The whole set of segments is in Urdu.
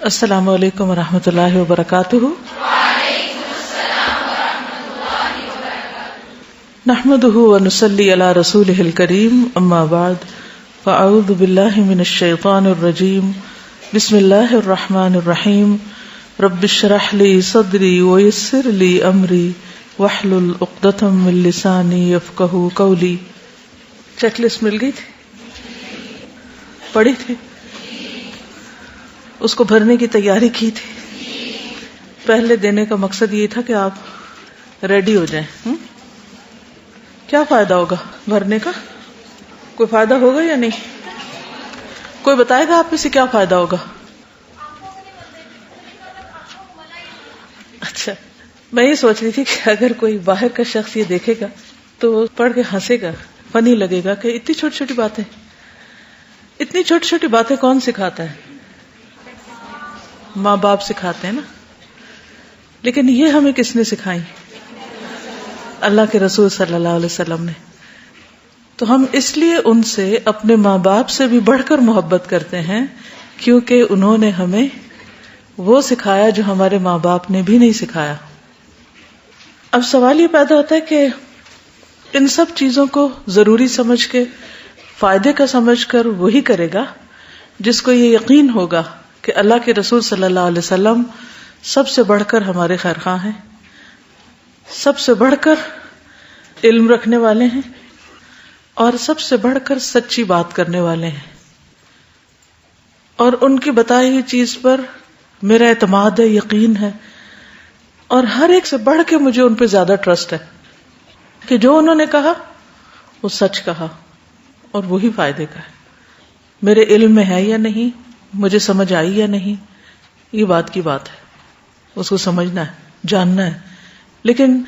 السلام علیکم ورحمۃ اللہ وبرکاتہ۔ نحمده ونصلی علی رسولہ الکریم، اما بعد فاعوذ باللہ من الشیطان الرجیم، بسم اللہ الرحمن الرحیم، رب اشرح لی صدری ویسر لی امری واحلل عقدۃ من لسانی یفقہوا قولی۔ چیک لسٹ مل گئی تھی؟ پڑھی تھی؟ اس کو بھرنے کی تیاری کی تھی؟ پہلے دینے کا مقصد یہ تھا کہ آپ ریڈی ہو جائیں۔ کیا فائدہ ہوگا بھرنے کا؟ کوئی فائدہ ہوگا یا نہیں؟ کوئی بتائے گا آپ میں سے کیا فائدہ ہوگا؟ اچھا، میں یہ سوچ رہی تھی کہ اگر کوئی باہر کا شخص یہ دیکھے گا تو وہ پڑھ کے ہنسے گا، فنی لگے گا کہ اتنی چھوٹی چھوٹی باتیں، اتنی چھوٹی چھوٹی باتیں کون سکھاتا ہے؟ ماں باپ سکھاتے ہیں نا۔ لیکن یہ ہمیں کس نے سکھائی؟ اللہ کے رسول صلی اللہ علیہ وسلم نے۔ تو ہم اس لیے ان سے، اپنے ماں باپ سے بھی بڑھ کر محبت کرتے ہیں، کیونکہ انہوں نے ہمیں وہ سکھایا جو ہمارے ماں باپ نے بھی نہیں سکھایا۔ اب سوال یہ پیدا ہوتا ہے کہ ان سب چیزوں کو ضروری سمجھ کے، فائدے کا سمجھ کر وہی کرے گا جس کو یہ یقین ہوگا کہ اللہ کے رسول صلی اللہ علیہ وسلم سب سے بڑھ کر ہمارے خیرخواہ ہیں، سب سے بڑھ کر علم رکھنے والے ہیں، اور سب سے بڑھ کر سچی بات کرنے والے ہیں، اور ان کی بتائی ہوئی چیز پر میرا اعتماد ہے، یقین ہے، اور ہر ایک سے بڑھ کے مجھے ان پہ زیادہ ٹرسٹ ہے کہ جو انہوں نے کہا وہ سچ کہا اور وہی فائدے کا ہے۔ میرے علم میں ہے یا نہیں، مجھے سمجھ آئی یا نہیں، یہ بات کی بات ہے، اس کو سمجھنا ہے، جاننا ہے، لیکن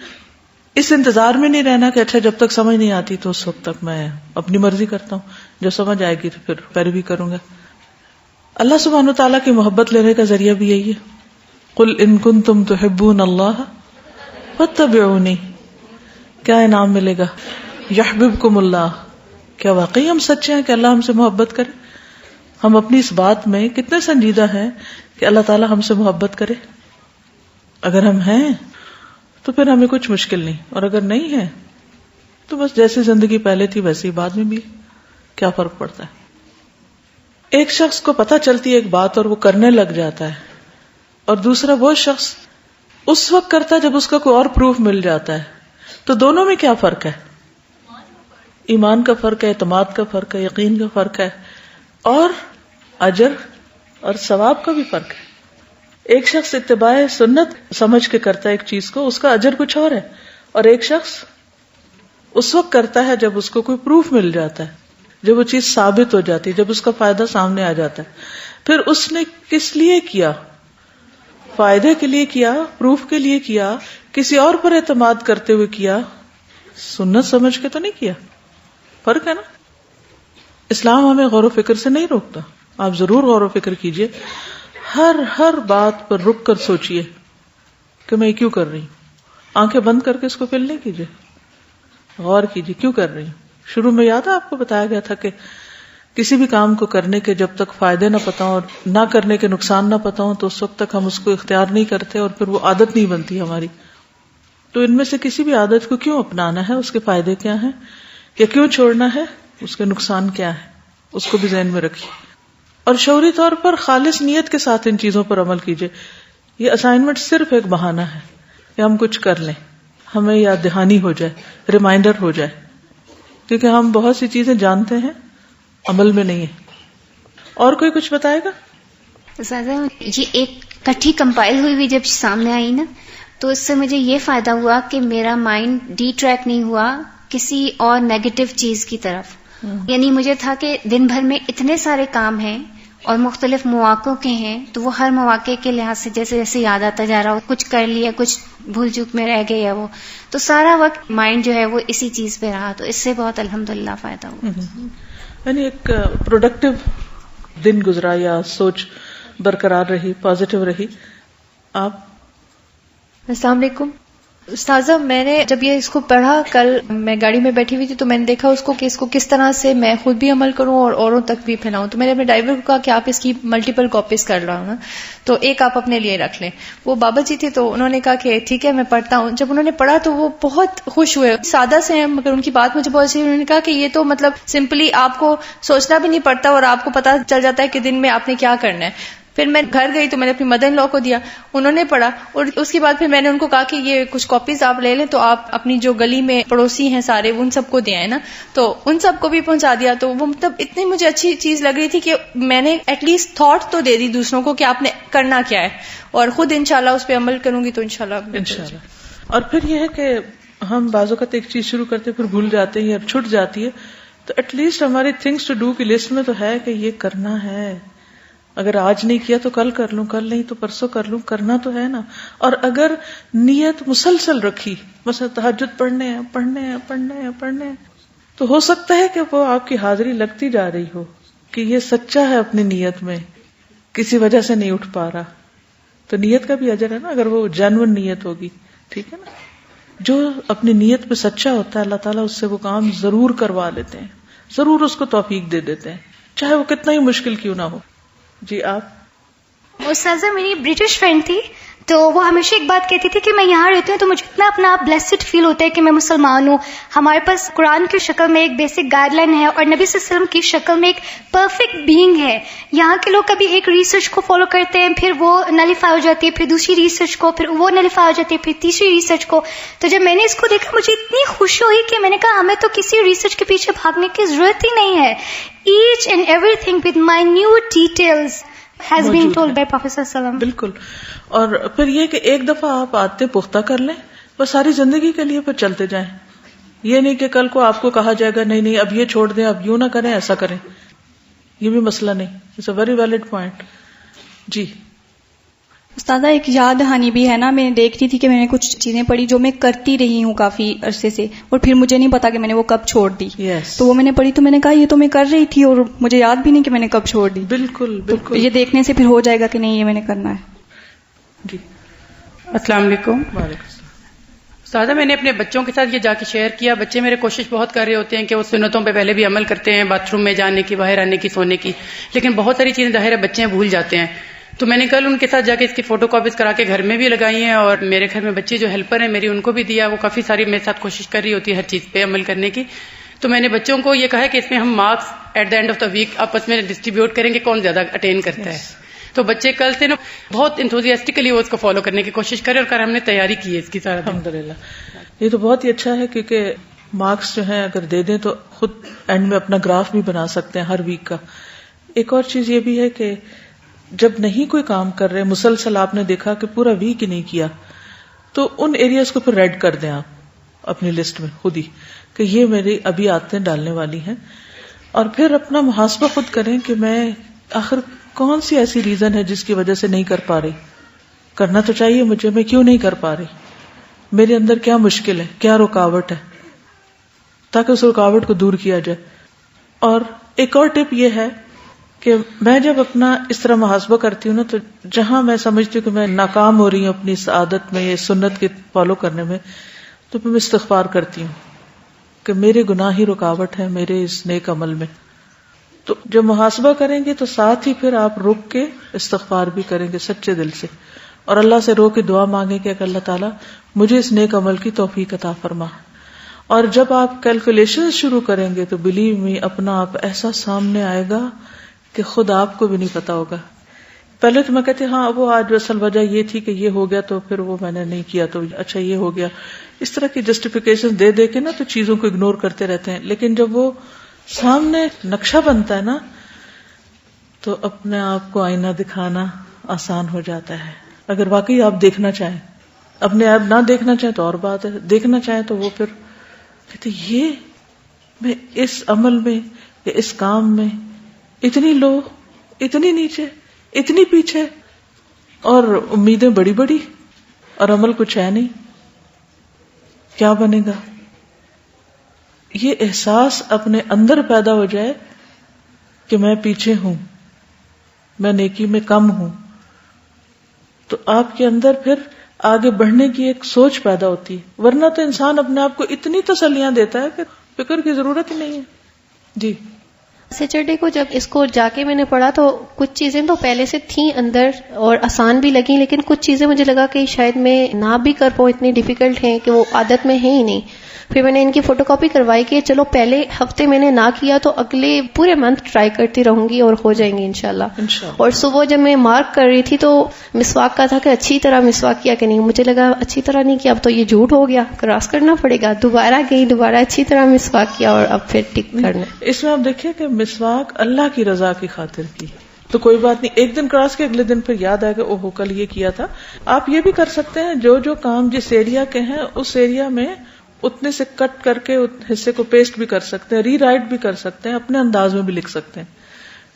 اس انتظار میں نہیں رہنا کہ اچھا جب تک سمجھ نہیں آتی تو اس وقت تک میں اپنی مرضی کرتا ہوں، جب سمجھ آئے گی تو پھر پیروی کروں گا۔ اللہ سبحانہ وتعالیٰ کی محبت لینے کا ذریعہ بھی یہی ہے۔ قل ان کنتم تحبون اللہ فاتبعونی، کیا انعام ملے گا؟ یحببکم اللہ۔ کیا واقعی ہم سچے ہیں کہ اللہ ہم سے محبت کرے؟ ہم اپنی اس بات میں کتنے سنجیدہ ہیں کہ اللہ تعالیٰ ہم سے محبت کرے؟ اگر ہم ہیں تو پھر ہمیں کچھ مشکل نہیں، اور اگر نہیں ہے تو بس جیسی زندگی پہلے تھی ویسی بعد میں بھی، کیا فرق پڑتا ہے؟ ایک شخص کو پتہ چلتی ہے ایک بات اور وہ کرنے لگ جاتا ہے، اور دوسرا وہ شخص اس وقت کرتا ہے جب اس کا کوئی اور پروف مل جاتا ہے، تو دونوں میں کیا فرق ہے؟ ایمان کا فرق ہے، اعتماد کا فرق ہے، یقین کا فرق ہے، اور اجر اور ثواب کا بھی فرق ہے۔ ایک شخص اتباع سنت سمجھ کے کرتا ہے ایک چیز کو، اس کا اجر کچھ اور ہے، اور ایک شخص اس وقت کرتا ہے جب اس کو کوئی پروف مل جاتا ہے، جب وہ چیز ثابت ہو جاتی ہے، جب اس کا فائدہ سامنے آ جاتا ہے۔ پھر اس نے کس لیے کیا؟ فائدے کے لیے کیا، پروف کے لیے کیا، کسی اور پر اعتماد کرتے ہوئے کیا، سنت سمجھ کے تو نہیں کیا۔ فرق ہے نا۔ اسلام ہمیں غور و فکر سے نہیں روکتا، آپ ضرور غور و فکر کیجئے، ہر بات پر رک کر سوچئے کہ میں یہ کیوں کر رہی ہوں۔ آنکھیں بند کر کے اس کو فیل نہیں کیجئے، غور کیجئے کیوں کر رہی ہوں۔ شروع میں یاد ہے آپ کو بتایا گیا تھا کہ کسی بھی کام کو کرنے کے جب تک فائدے نہ پتہ ہوں اور نہ کرنے کے نقصان نہ پتہ ہوں تو اس وقت تک ہم اس کو اختیار نہیں کرتے، اور پھر وہ عادت نہیں بنتی ہماری۔ تو ان میں سے کسی بھی عادت کو کیوں اپنانا ہے، اس کے فائدے کیا ہیں، یا کیوں چھوڑنا ہے، اس کے نقصان کیا ہے، اس کو بھی ذہن میں رکھیے، اور شعوری طور پر خالص نیت کے ساتھ ان چیزوں پر عمل کیجیے۔ یہ اسائنمنٹ صرف ایک بہانہ ہے کہ ہم کچھ کر لیں، ہمیں یاد دہانی ہو جائے، ریمائنڈر ہو جائے، کیونکہ ہم بہت سی چیزیں جانتے ہیں، عمل میں نہیں ہے۔ اور کوئی کچھ بتائے گا؟ یہ ایک کٹھی کمپائل ہوئی جب سامنے آئی نا، تو اس سے مجھے یہ فائدہ ہوا کہ میرا مائنڈ ڈی ٹریک نہیں ہوا کسی اور نیگیٹو چیز کی طرف۔ یعنی مجھے تھا کہ دن بھر میں اتنے سارے کام ہیں اور مختلف مواقع کے ہیں، تو وہ ہر مواقع کے لحاظ سے جیسے جیسے یاد آتا جا رہا ہو، کچھ کر لیا، کچھ بھول چوک میں رہ گئے، وہ تو سارا وقت مائنڈ جو ہے وہ اسی چیز پہ رہا، تو اس سے بہت الحمدللہ فائدہ ہوا۔ یعنی ایک پروڈکٹیو دن گزرا، یا سوچ برقرار رہی، پازیٹیو رہی۔ آپ؟ السلام علیکم۔ استاذہ میں نے جب یہ اس کو پڑھا، کل میں گاڑی میں بیٹھی ہوئی تھی تو میں نے دیکھا اس کو کہ اس کو کس طرح سے میں خود بھی عمل کروں اور اوروں تک بھی پھیلاؤں. تو میں نے اپنے ڈرائیور کو کہا کہ آپ اس کی ملٹیپل کاپیز کر رہا ہوں نا، تو ایک آپ اپنے لیے رکھ لیں. وہ بابا جی تھے تو انہوں نے کہا کہ ٹھیک ہے میں پڑھتا ہوں. جب انہوں نے پڑھا تو وہ بہت خوش ہوئے. سادہ سے ہیں مگر ان کی بات مجھے بہت اچھی. انہوں نے کہا کہ یہ تو مطلب سمپلی آپ کو سوچنا بھی نہیں پڑتا اور آپ کو پتا چل جاتا ہے کہ دن میں آپ نے کیا کرنا ہے. پھر میں گھر گئی تو میں نے اپنی مدر ان لا کو دیا، انہوں نے پڑھا، اور اس کے بعد پھر میں نے ان کو کہا کہ یہ کچھ کاپیز آپ لے لیں تو آپ اپنی جو گلی میں پڑوسی ہیں سارے ان سب کو دے آئے نا. تو ان سب کو بھی پہنچا دیا. تو وہ مطلب اتنی مجھے اچھی چیز لگ رہی تھی کہ میں نے ایٹ لیسٹ تھاٹ تو دے دی دوسروں کو کہ آپ نے کرنا کیا ہے، اور خود انشاءاللہ اس پہ عمل کروں گی تو انشاءاللہ. اور پھر یہ ہے کہ ہم بعض اوقات ایک چیز شروع کرتے پھر بھول جاتے ہیں یا چھٹ جاتی ہے، تو ایٹ لیسٹ ہماری تھنگس ٹو ڈو کی لسٹ میں تو ہے کہ یہ کرنا ہے. اگر آج نہیں کیا تو کل کر لوں، کل نہیں تو پرسوں کر لوں، کرنا تو ہے نا. اور اگر نیت مسلسل رکھی، مثلا تہجد پڑھنے ہیں تو ہو سکتا ہے کہ وہ آپ کی حاضری لگتی جا رہی ہو کہ یہ سچا ہے اپنی نیت میں، کسی وجہ سے نہیں اٹھ پا رہا، تو نیت کا بھی اجر ہے نا اگر وہ جینوئن نیت ہوگی. ٹھیک ہے نا. جو اپنی نیت پہ سچا ہوتا ہے اللہ تعالیٰ اس سے وہ کام ضرور کروا لیتے ہیں، ضرور اس کو توفیق دے دیتے ہیں، چاہے وہ کتنا ہی مشکل کیوں نہ ہو. جی آپ؟ استاذہ میری برٹش فرینڈ تھی تو وہ ہمیشہ ایک بات کہتی تھی کہ میں یہاں رہتی ہوں تو مجھے اتنا اپنا بلیسڈ فیل ہوتا ہے کہ میں مسلمان ہوں. ہمارے پاس قرآن کی شکل میں ایک بیسک گائیڈ لائن ہے اور نبی صلی اللہ علیہ وسلم کی شکل میں ایک پرفیکٹ بینگ ہے. یہاں کے لوگ کبھی ایک ریسرچ کو فالو کرتے ہیں، پھر وہ نلیفائی ہو جاتی ہے، پھر دوسری ریسرچ کو، پھر وہ نلیفائی ہو جاتی ہے، پھر تیسری ریسرچ کو. تو جب میں نے اس کو دیکھا مجھے اتنی خوشی ہوئی کہ میں نے کہا ہمیں تو کسی ریسرچ کے پیچھے بھاگنے کی ضرورت ہی نہیں ہے. Each and everything with minute details has been told by Prophet صلی اللہ علیہ وسلم. بالکل. اور پھر یہ کہ ایک دفعہ آپ عادتیں پختہ کر لیں، بس ساری زندگی کے لیے پھر چلتے جائیں. یہ نہیں کہ کل کو آپ کو کہا جائے گا نہیں اب یہ چھوڑ دیں، اب یوں نہ کریں، ایسا کریں. یہ بھی مسئلہ نہیں. It's a very valid point. جی استاذہ ایک یاد دہانی بھی ہے نا، میں دیکھ رہی تھی کہ میں نے کچھ چیزیں پڑھی جو میں کرتی رہی ہوں کافی عرصے سے اور پھر مجھے نہیں پتا کہ میں نے وہ کب چھوڑ دی. تو وہ میں نے پڑھی تو میں نے کہا یہ تو میں کر رہی تھی اور مجھے یاد بھی نہیں کہ میں نے کب چھوڑ دی. بالکل بالکل. یہ دیکھنے سے پھر ہو جائے گا کہ نہیں یہ میں نے کرنا ہے. جی السلام علیکم. وعلیکم السلام. استاذہ میں نے اپنے بچوں کے ساتھ یہ جا کے شیئر کیا. بچے میرے کوشش بہت کر رہے ہوتے ہیں کہ وہ سنتوں پہ پہلے بھی عمل کرتے ہیں، باتھ روم میں جانے کی، باہر آنے کی، سونے کی، لیکن بہت ساری چیزیں ظاہر ہے بچے بھول جاتے ہیں. تو میں نے کل ان کے ساتھ جا کے اس کی فوٹو کاپیز کرا کے گھر میں بھی لگائی ہیں، اور میرے گھر میں بچی جو ہیلپر ہیں میری ان کو بھی دیا. وہ کافی ساری میرے ساتھ کوشش کر رہی ہوتی ہے ہر چیز پہ عمل کرنے کی. تو میں نے بچوں کو یہ کہا ہے کہ اس میں ہم marks at the end of the week آپس میں ڈسٹریبیوٹ کریں گے کون زیادہ اٹین کرتا ہے. تو بچے کل سے نا بہت انتھوزیاسٹکلی وہ اس کو فالو کرنے کی کوشش کریں، اور ہم نے تیاری کی ہے اس کی سارا. الحمدللہ. یہ تو بہت ہی اچھا ہے کیونکہ مارکس جو ہیں اگر دے دیں تو خود اینڈ میں اپنا گراف بھی بنا سکتے ہیں ہر ویک کا. ایک اور چیز یہ بھی ہے کہ جب نہیں کوئی کام کر رہے مسلسل، آپ نے دیکھا کہ پورا ویک ہی نہیں کیا، تو ان ایریاز کو پھر ریڈ کر دیں آپ اپنی لسٹ میں خود ہی کہ یہ میری ابھی عادتیں ڈالنے والی ہیں. اور پھر اپنا محاسبہ خود کریں کہ میں آخر کون سی ایسی ریزن ہے جس کی وجہ سے نہیں کر پا رہی. کرنا تو چاہیے مجھے، میں کیوں نہیں کر پا رہی، میرے اندر کیا مشکل ہے، کیا رکاوٹ ہے، تاکہ اس رکاوٹ کو دور کیا جائے. اور ایک اور ٹپ یہ ہے کہ میں جب اپنا اس طرح محاسبہ کرتی ہوں نا، تو جہاں میں سمجھتی ہوں کہ میں ناکام ہو رہی ہوں اپنی اس عادت میں، یہ سنت کے فالو کرنے میں، تو پھر میں استغفار کرتی ہوں کہ میرے گناہ ہی رکاوٹ ہے میرے اس نیک عمل میں. تو جب محاسبہ کریں گے تو ساتھ ہی پھر آپ رک کے استغفار بھی کریں گے سچے دل سے، اور اللہ سے رو کے دعا مانگیں کہ اللہ تعالیٰ مجھے اس نیک عمل کی توفیق عطا فرما. اور جب آپ کیلکولیشن شروع کریں گے تو بلیو می اپنا آپ ایسا سامنے آئے گا کہ خود آپ کو بھی نہیں پتا ہوگا. پہلے تو میں کہتی ہاں وہ آج اصل وجہ یہ تھی کہ یہ ہو گیا تو پھر وہ میں نے نہیں کیا تو اچھا یہ ہو گیا. اس طرح کی جسٹیفیکیشن دے دے کے نا تو چیزوں کو اگنور کرتے رہتے ہیں. لیکن جب وہ سامنے نقشہ بنتا ہے نا تو اپنے آپ کو آئینہ دکھانا آسان ہو جاتا ہے. اگر واقعی آپ دیکھنا چاہیں، اپنے آپ نہ دیکھنا چاہیں تو اور بات ہے، دیکھنا چاہیں تو وہ پھر کہتے یہ میں اس عمل میں یا اس کام میں اتنی لو، اتنی نیچے، اتنی پیچھے، اور امیدیں بڑی بڑی اور عمل کچھ ہے نہیں، کیا بنے گا. یہ احساس اپنے اندر پیدا ہو جائے کہ میں پیچھے ہوں، میں نیکی میں کم ہوں، تو آپ کے اندر پھر آگے بڑھنے کی ایک سوچ پیدا ہوتی ہے. ورنہ تو انسان اپنے آپ کو اتنی تسلیاں دیتا ہے کہ فکر کی ضرورت ہی نہیں ہے. جی سیٹرڈے کو جب اس کو جا کے میں نے پڑھا تو کچھ چیزیں تو پہلے سے تھیں اندر اور آسان بھی لگیں، لیکن کچھ چیزیں مجھے لگا کہ شاید میں نہ بھی کر پاؤں، اتنی ڈیفیکلٹ ہیں کہ وہ عادت میں ہے ہی نہیں. پھر میں نے ان کی فوٹو کاپی کروائی کہ چلو پہلے ہفتے میں نے نہ کیا تو اگلے پورے منتھ ٹرائی کرتی رہوں گی اور ہو جائیں گی انشاءاللہ. اور صبح جب میں مارک کر رہی تھی تو مسواک کا تھا کہ اچھی طرح مسواک کیا کہ نہیں، مجھے لگا اچھی طرح نہیں کیا، اب تو یہ جھوٹ ہو گیا، کراس کرنا پڑے گا. دوبارہ گئی، دوبارہ اچھی طرح مسواک کیا اور اب پھر ٹک کرنا. اس میں آپ دیکھیں کہ مسواک اللہ کی رضا کی خاطر کی تو کوئی بات نہیں، ایک دن کراس کے اگلے دن پھر یاد آئے کہ اوہو کل یہ کیا تھا. آپ یہ بھی کر سکتے ہیں جو کام جس ایریا کے ہیں اس ایریا میں اتنے سے کٹ کر کے حصے کو پیسٹ بھی کر سکتے ہیں، ری رائٹ بھی کر سکتے ہیں، اپنے انداز میں بھی لکھ سکتے ہیں.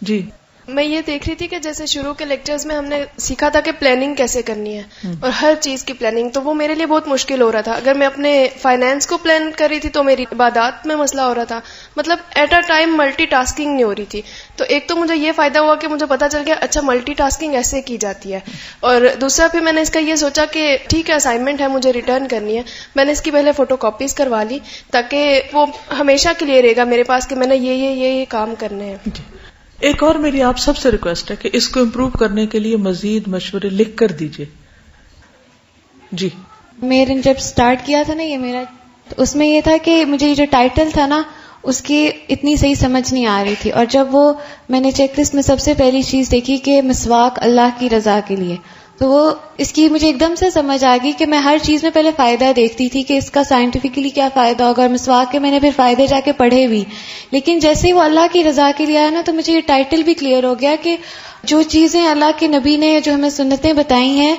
جی میں یہ دیکھ رہی تھی کہ جیسے شروع کے لیکچرز میں ہم نے سیکھا تھا کہ پلاننگ کیسے کرنی ہے اور ہر چیز کی پلاننگ، تو وہ میرے لیے بہت مشکل ہو رہا تھا. اگر میں اپنے فائنینس کو پلان کر رہی تھی تو میری عبادات میں مسئلہ ہو رہا تھا. مطلب at a time multitasking نہیں ہو رہی تھی. تو ایک تو مجھے یہ فائدہ ہوا کہ مجھے پتا چل گیا اچھا ملٹی ٹاسکنگ ایسے کی جاتی ہے. اور دوسرا پھر میں نے اس کا یہ سوچا کہ ٹھیک ہے اسائنمنٹ ہے مجھے ریٹرن کرنی ہے، میں نے اس کی پہلے فوٹو کاپیز کروا لی تاکہ وہ ہمیشہ کے لیے رہے گا میرے پاس کہ میں نے یہ کام کرنے ہیں. ایک اور میری آپ سب سے ریکویسٹ ہے کہ اس کو امپروو کرنے کے لیے مزید مشورے لکھ کر دیجیے. جی میں نے جب سٹارٹ کیا تھا نا یہ میرا، تو اس میں یہ تھا کہ مجھے جو ٹائٹل تھا نا اس کی اتنی صحیح سمجھ نہیں آ رہی تھی، اور جب وہ میں نے چیک لسٹ میں سب سے پہلی چیز دیکھی کہ مسواک اللہ کی رضا کے لیے، تو وہ اس کی مجھے ایک دم سے سمجھ آ گئی کہ میں ہر چیز میں پہلے فائدہ دیکھتی تھی کہ اس کا سائنٹیفکلی کیا فائدہ ہوگا، اور مسواک کے میں نے پھر فائدے جا کے پڑھے بھی، لیکن جیسے ہی وہ اللہ کی رضا کے لیے آیا نا تو مجھے یہ ٹائٹل بھی کلیئر ہو گیا کہ جو چیزیں اللہ کے نبی نے جو ہمیں سنتیں بتائی ہیں،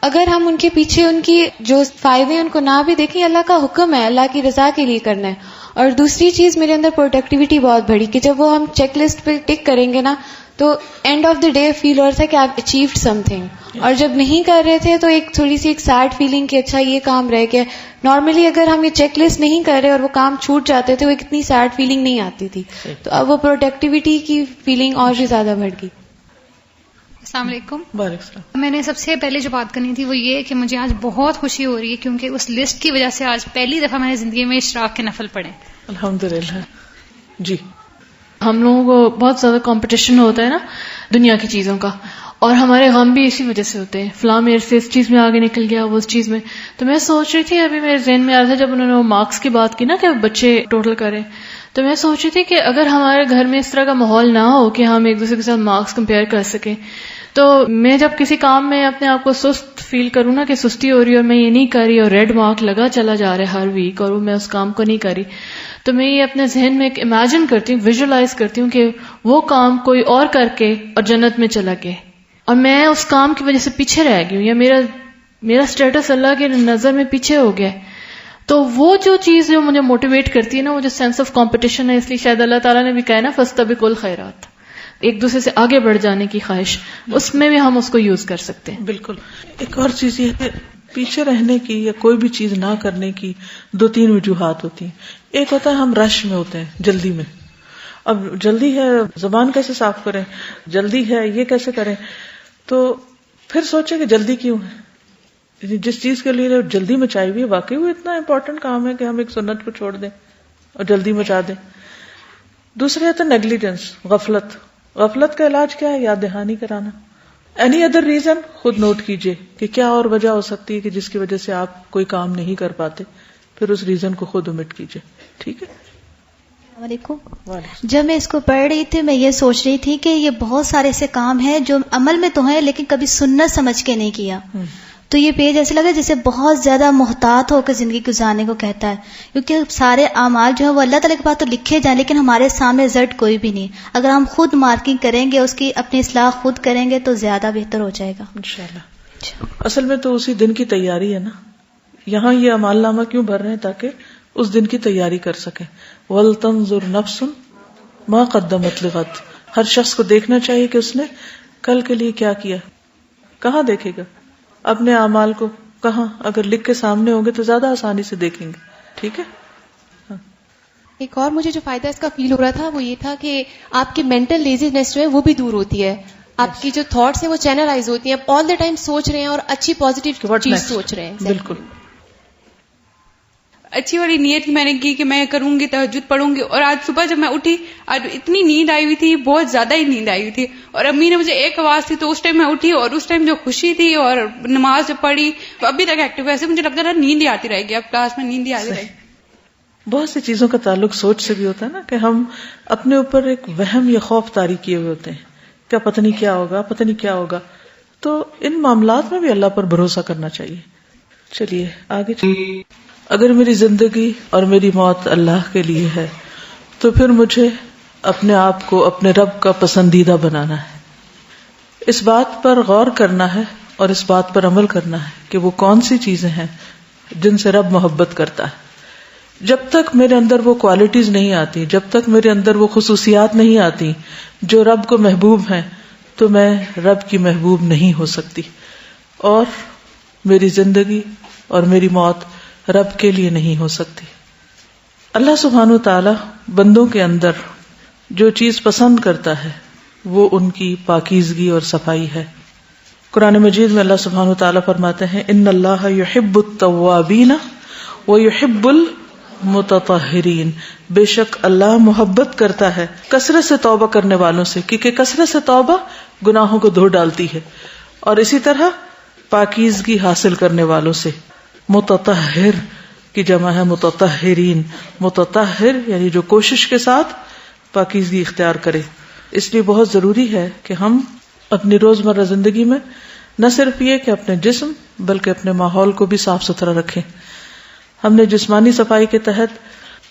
اگر ہم ان کے پیچھے ان کی جو فائدے ان کو نہ بھی دیکھیں، اللہ کا حکم ہے اللہ کی رضا کے لیے کرنا ہے. اور دوسری چیز میرے اندر پروڈکٹیوٹی بہت بڑھی کہ جب وہ ہم چیک لسٹ پہ ٹک کریں گے نا تو اینڈ آف دا ڈے فیل ہو رہا تھا کہ آپ اچیوڈ سم تھنگ، اور جب نہیں کر رہے تھے تو ایک تھوڑی سی ایک سیڈ فیلنگ کہ اچھا یہ کام رہ گیا. نارملی اگر ہم یہ چیک لسٹ نہیں کر رہے اور وہ کام چھوٹ جاتے تھے وہ اتنی سیڈ فیلنگ نہیں آتی تھی، تو اب وہ پروڈکٹیوٹی کی فیلنگ اور بھی زیادہ بڑھ گئی. السلام علیکم. وعلیکم السلام. میں نے سب سے پہلے جو بات کرنی تھی وہ یہ کہ مجھے آج بہت خوشی ہو رہی ہے کیونکہ اس لسٹ کی وجہ سے آج پہلی دفعہ میں نے زندگی میں اشراق کے نفل پڑھے. الحمدللہ. جی ہم لوگوں کو بہت زیادہ کمپٹیشن ہوتا ہے نا دنیا کی چیزوں کا، اور ہمارے غم بھی اسی وجہ سے ہوتے ہیں، فلاں میرے سے اس چیز میں آگے نکل گیا، وہ اس چیز میں. تو میں سوچ رہی تھی، ابھی میرے ذہن میں آ رہا تھا جب انہوں نے وہ مارکس کی بات کی نا کہ بچے ٹوٹل کریں، تو میں سوچ رہی تھی کہ اگر ہمارے گھر میں اس طرح کا ماحول نہ ہو کہ ہم ایک دوسرے کے ساتھ مارکس کمپیئر کر سکیں، تو میں جب کسی کام میں اپنے آپ کو سست فیل کروں نا کہ سستی ہو رہی ہے اور میں یہ نہیں کر رہی اور ریڈ مارک لگا چلا جا رہا ہے ہر ویک اور میں اس کام کو نہیں کر رہی، تو میں یہ اپنے ذہن میں ایک امیجن کرتی ہوں، ویژولائز کرتی ہوں کہ وہ کام کوئی اور کر کے اور جنت میں چلا گئے اور میں اس کام کی وجہ سے پیچھے رہ گئی ہوں، یا میرا سٹیٹس اللہ کی نظر میں پیچھے ہو گیا. تو وہ جو چیز جو مجھے موٹیویٹ کرتی ہے نا، وہ جو سینس آف کمپٹیشن ہے، اس لیے شاید اللہ تعالیٰ نے بھی کہا نا فاستبقوا الخیرات، ایک دوسرے سے آگے بڑھ جانے کی خواہش، اس میں بھی ہم اس کو یوز کر سکتے ہیں. بالکل. ایک اور چیز یہ ہے پیچھے رہنے کی یا کوئی بھی چیز نہ کرنے کی 2-3 وجوہات ہوتی ہیں. ایک ہوتا ہے ہم رش میں ہوتے ہیں، جلدی میں، اب جلدی ہے زبان کیسے صاف کریں، جلدی ہے یہ کیسے کریں، تو پھر سوچیں کہ جلدی کیوں ہے. جس چیز کے لیے جلدی مچائی ہوئی ہے واقعی وہ اتنا امپورٹنٹ کام ہے کہ ہم ایک سنت کو چھوڑ دیں اور جلدی مچا دیں. دوسرے ہے نیگلیجنس، غفلت کا علاج کیا ہے؟ یاد دہانی کرانا. اینی ادر ریزن خود نوٹ کیجئے کہ کیا اور وجہ ہو سکتی ہے کہ جس کی وجہ سے آپ کوئی کام نہیں کر پاتے، پھر اس ریزن کو خود omit کیجئے. ٹھیک ہے. السلام علیکم. جب میں اس کو پڑھ رہی تھی میں یہ سوچ رہی تھی کہ یہ بہت سارے ایسے کام ہیں جو عمل میں تو ہیں لیکن کبھی سنت سمجھ کے نہیں کیا. تو یہ پیج ایسے لگا جیسے بہت زیادہ محتاط ہو کر زندگی گزارنے کو کہتا ہے، کیونکہ سارے اعمال جو ہیں وہ اللہ تعالیٰ کے پاس تو لکھے جائیں لیکن ہمارے سامنے رزلٹ کوئی بھی نہیں. اگر ہم خود مارکنگ کریں گے، اس کی اپنی اصلاح خود کریں گے تو زیادہ بہتر ہو جائے گا انشاءاللہ. اصل میں تو اسی دن کی تیاری ہے نا. یہاں یہ اعمال نامہ کیوں بھر رہے ہیں؟ تاکہ اس دن کی تیاری کر سکیں. وَلْتَنظُرْ نَفْسٌ مَا قَدَّمَتْ لِغَدٍ. ہر شخص کو دیکھنا چاہیے کہ اس نے کل کے لیے کیا کیا. کہاں دیکھے گا اپنے اعمال کو؟ کہاں؟ اگر لکھ کے سامنے ہوں گے تو زیادہ آسانی سے دیکھیں گے. ٹھیک ہے. ایک اور مجھے جو فائدہ اس کا فیل ہو رہا تھا وہ یہ تھا کہ آپ کی مینٹل لیزینس جو ہے وہ بھی دور ہوتی ہے. آپ کی جو تھاٹس ہیں وہ چینلائز ہوتی ہیں, آپ آل دا ٹائم سوچ رہے ہیں اور اچھی پازیٹیو چیز سوچ رہے ہیں. بالکل اچھی والی نیت میں نے کی کہ میں کروں گی, تہجد پڑھوں گی. اور آج صبح جب میں اٹھی, آج اتنی نیند آئی ہوئی تھی, بہت زیادہ ہی نیند آئی ہوئی تھی, اور امی نے مجھے ایک آواز تھی تو اس ٹائم میں اٹھی, اور اس ٹائم جو خوشی تھی اور نماز جب پڑھی تو ابھی تک ایکٹیو. ایسے مجھے لگتا تھا نیند ہی آتی رہے گی, اب کلاس میں نیند ہی آتی رہے گی. بہت سی چیزوں کا تعلق سوچ سے بھی ہوتا ہے نا, کہ ہم اپنے اوپر ایک وہم یا خوف طاری کیے ہوئے ہوتے ہیں, کیا پتہ نہیں کیا ہوگا, پتہ نہیں کیا ہوگا. تو ان معاملات میں بھی اللہ پر بھروسہ کرنا چاہیے. چلیے آگے چلیے. اگر میری زندگی اور میری موت اللہ کے لیے ہے تو پھر مجھے اپنے آپ کو اپنے رب کا پسندیدہ بنانا ہے. اس بات پر غور کرنا ہے اور اس بات پر عمل کرنا ہے کہ وہ کون سی چیزیں ہیں جن سے رب محبت کرتا ہے. جب تک میرے اندر وہ کوالٹیز نہیں آتی, جب تک میرے اندر وہ خصوصیات نہیں آتی جو رب کو محبوب ہیں, تو میں رب کی محبوب نہیں ہو سکتی, اور میری زندگی اور میری موت رب کے لیے نہیں ہو سکتی. اللہ سبحانہ و تعالی بندوں کے اندر جو چیز پسند کرتا ہے وہ ان کی پاکیزگی اور صفائی ہے. قرآن مجید میں اللہ سبحانہ و تعالی فرماتے ہیں, ان اللہ یحب التوابین ویحب المتطہرین, بے شک اللہ محبت کرتا ہے کثرت سے توبہ کرنے والوں سے, کیونکہ کثرت سے توبہ گناہوں کو دھو ڈالتی ہے, اور اسی طرح پاکیزگی حاصل کرنے والوں سے. متطہر کی جمع ہے متطہرین. متطہر یعنی جو کوشش کے ساتھ پاکیزگی اختیار کرے. اس لیے بہت ضروری ہے کہ ہم اپنی روزمرہ زندگی میں نہ صرف یہ کہ اپنے جسم بلکہ اپنے ماحول کو بھی صاف ستھرا رکھیں. ہم نے جسمانی صفائی کے تحت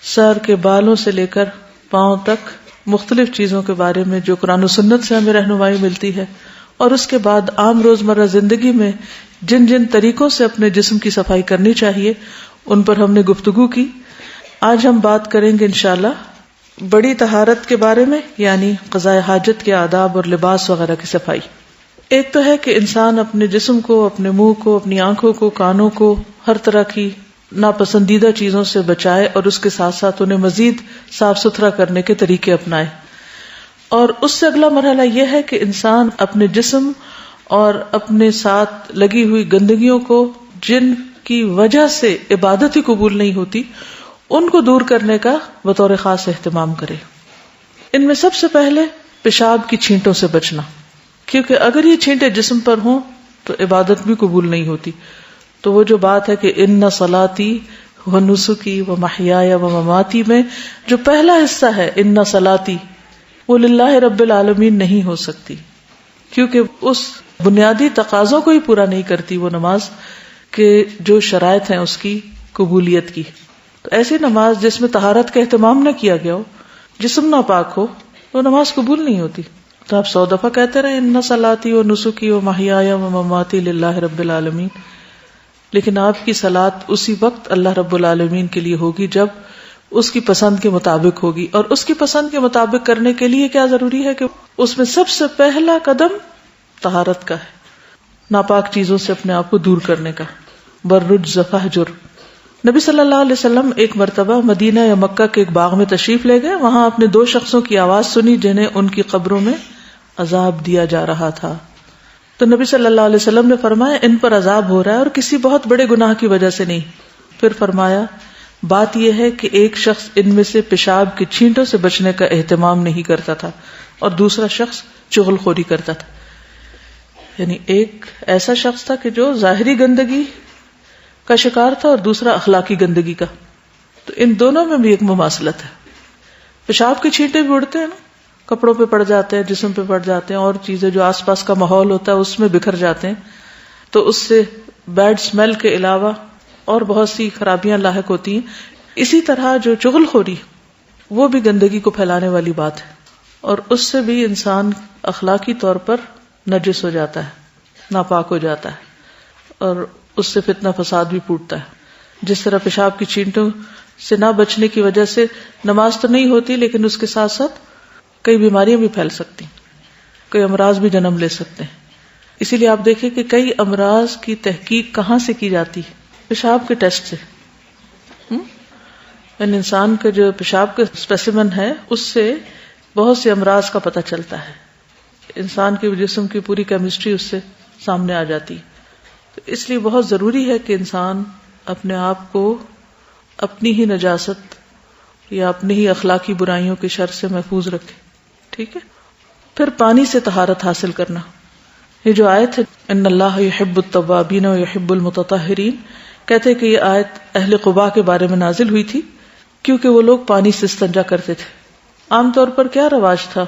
سر کے بالوں سے لے کر پاؤں تک مختلف چیزوں کے بارے میں جو قرآن و سنت سے ہمیں رہنمائی ملتی ہے, اور اس کے بعد عام روزمرہ زندگی میں جن جن طریقوں سے اپنے جسم کی صفائی کرنی چاہیے ان پر ہم نے گفتگو کی. آج ہم بات کریں گے انشاءاللہ بڑی طہارت کے بارے میں, یعنی قضاء حاجت کے آداب اور لباس وغیرہ کی صفائی. ایک تو ہے کہ انسان اپنے جسم کو, اپنے منہ کو, اپنی آنکھوں کو, کانوں کو ہر طرح کی ناپسندیدہ چیزوں سے بچائے, اور اس کے ساتھ ساتھ انہیں مزید صاف ستھرا کرنے کے طریقے اپنائے. اور اس سے اگلا مرحلہ یہ ہے کہ انسان اپنے جسم اور اپنے ساتھ لگی ہوئی گندگیوں کو, جن کی وجہ سے عبادت ہی قبول نہیں ہوتی, ان کو دور کرنے کا بطور خاص اہتمام کرے. ان میں سب سے پہلے پیشاب کی چھینٹوں سے بچنا, کیونکہ اگر یہ چھینٹیں جسم پر ہوں تو عبادت بھی قبول نہیں ہوتی. تو وہ جو بات ہے کہ ان صلاتی و نسکی و محیایا و مماتی میں جو پہلا حصہ ہے ان صلاتی, وہ للہ رب العالمین نہیں ہو سکتی, کیونکہ اس بنیادی تقاضوں کو ہی پورا نہیں کرتی وہ نماز کہ جو شرائط ہیں اس کی قبولیت کی. تو ایسی نماز جس میں طہارت کا اہتمام نہ کیا گیا ہو, جسم ناپاک ہو, تو نماز قبول نہیں ہوتی. تو آپ 100 دفعہ کہتے رہے ان صلاتی و نسکی و محیایا و مماتی للہ رب العالمین, لیکن آپ کی صلاۃ اسی وقت اللہ رب العالمین کے لیے ہوگی جب اس کی پسند کے مطابق ہوگی. اور اس کی پسند کے مطابق کرنے کے لیے کیا ضروری ہے کہ اس میں سب سے پہلا قدم طہارت کا ہے, ناپاک چیزوں سے اپنے آپ کو دور کرنے کا. بررجز فہجر. نبی صلی اللہ علیہ وسلم ایک مرتبہ مدینہ یا مکہ کے ایک باغ میں تشریف لے گئے. وہاں آپ نے 2 شخصوں کی آواز سنی جنہیں ان کی قبروں میں عذاب دیا جا رہا تھا. تو نبی صلی اللہ علیہ وسلم نے فرمایا ان پر عذاب ہو رہا ہے اور کسی بہت بڑے گناہ کی وجہ سے نہیں. پھر فرمایا بات یہ ہے کہ ایک شخص ان میں سے پیشاب کی چھینٹوں سے بچنے کا اہتمام نہیں کرتا تھا اور دوسرا شخص چغل خوری کرتا تھا. یعنی ایک ایسا شخص تھا کہ جو ظاہری گندگی کا شکار تھا اور دوسرا اخلاقی گندگی کا. تو ان دونوں میں بھی ایک مماثلت ہے. پیشاب کی چھینٹیں بھی اڑتے ہیں نا, کپڑوں پہ پڑ جاتے ہیں, جسم پہ پڑ جاتے ہیں, اور چیزیں جو آس پاس کا ماحول ہوتا ہے اس میں بکھر جاتے ہیں, تو اس سے بیڈ اسمیل کے علاوہ اور بہت سی خرابیاں لاحق ہوتی ہیں. اسی طرح جو چغل خوری وہ بھی گندگی کو پھیلانے والی بات ہے, اور اس سے بھی انسان اخلاقی طور پر نجس ہو جاتا ہے, ناپاک ہو جاتا ہے, اور اس سے فتنہ فساد بھی پھوٹتا ہے. جس طرح پیشاب کی چھینٹوں سے نہ بچنے کی وجہ سے نماز تو نہیں ہوتی, لیکن اس کے ساتھ ساتھ کئی بیماریاں بھی پھیل سکتی, کئی امراض بھی جنم لے سکتے ہیں. اسی لیے آپ دیکھیں کہ کئی امراض کی تحقیق کہاں سے کی جاتی ہے؟ پیشاب کے ٹیسٹ سے. یعنی انسان کا جو پیشاب کا اسپیسیمن ہے اس سے بہت سے امراض کا پتہ چلتا ہے. انسان کے جسم کی پوری کیمسٹری اس سے سامنے آ جاتی. تو اس لیے بہت ضروری ہے کہ انسان اپنے آپ کو اپنی ہی نجاست یا اپنی ہی اخلاقی برائیوں کے شر سے محفوظ رکھے. ٹھیک ہے. پھر پانی سے طہارت حاصل کرنا. یہ جو آیت ہے ان اللہ یحب التوابین و یحب المتطہرین، کہتے کہ یہ آیت اہل قباء کے بارے میں نازل ہوئی تھی کیونکہ وہ لوگ پانی سے استنجا کرتے تھے. عام طور پر کیا رواج تھا؟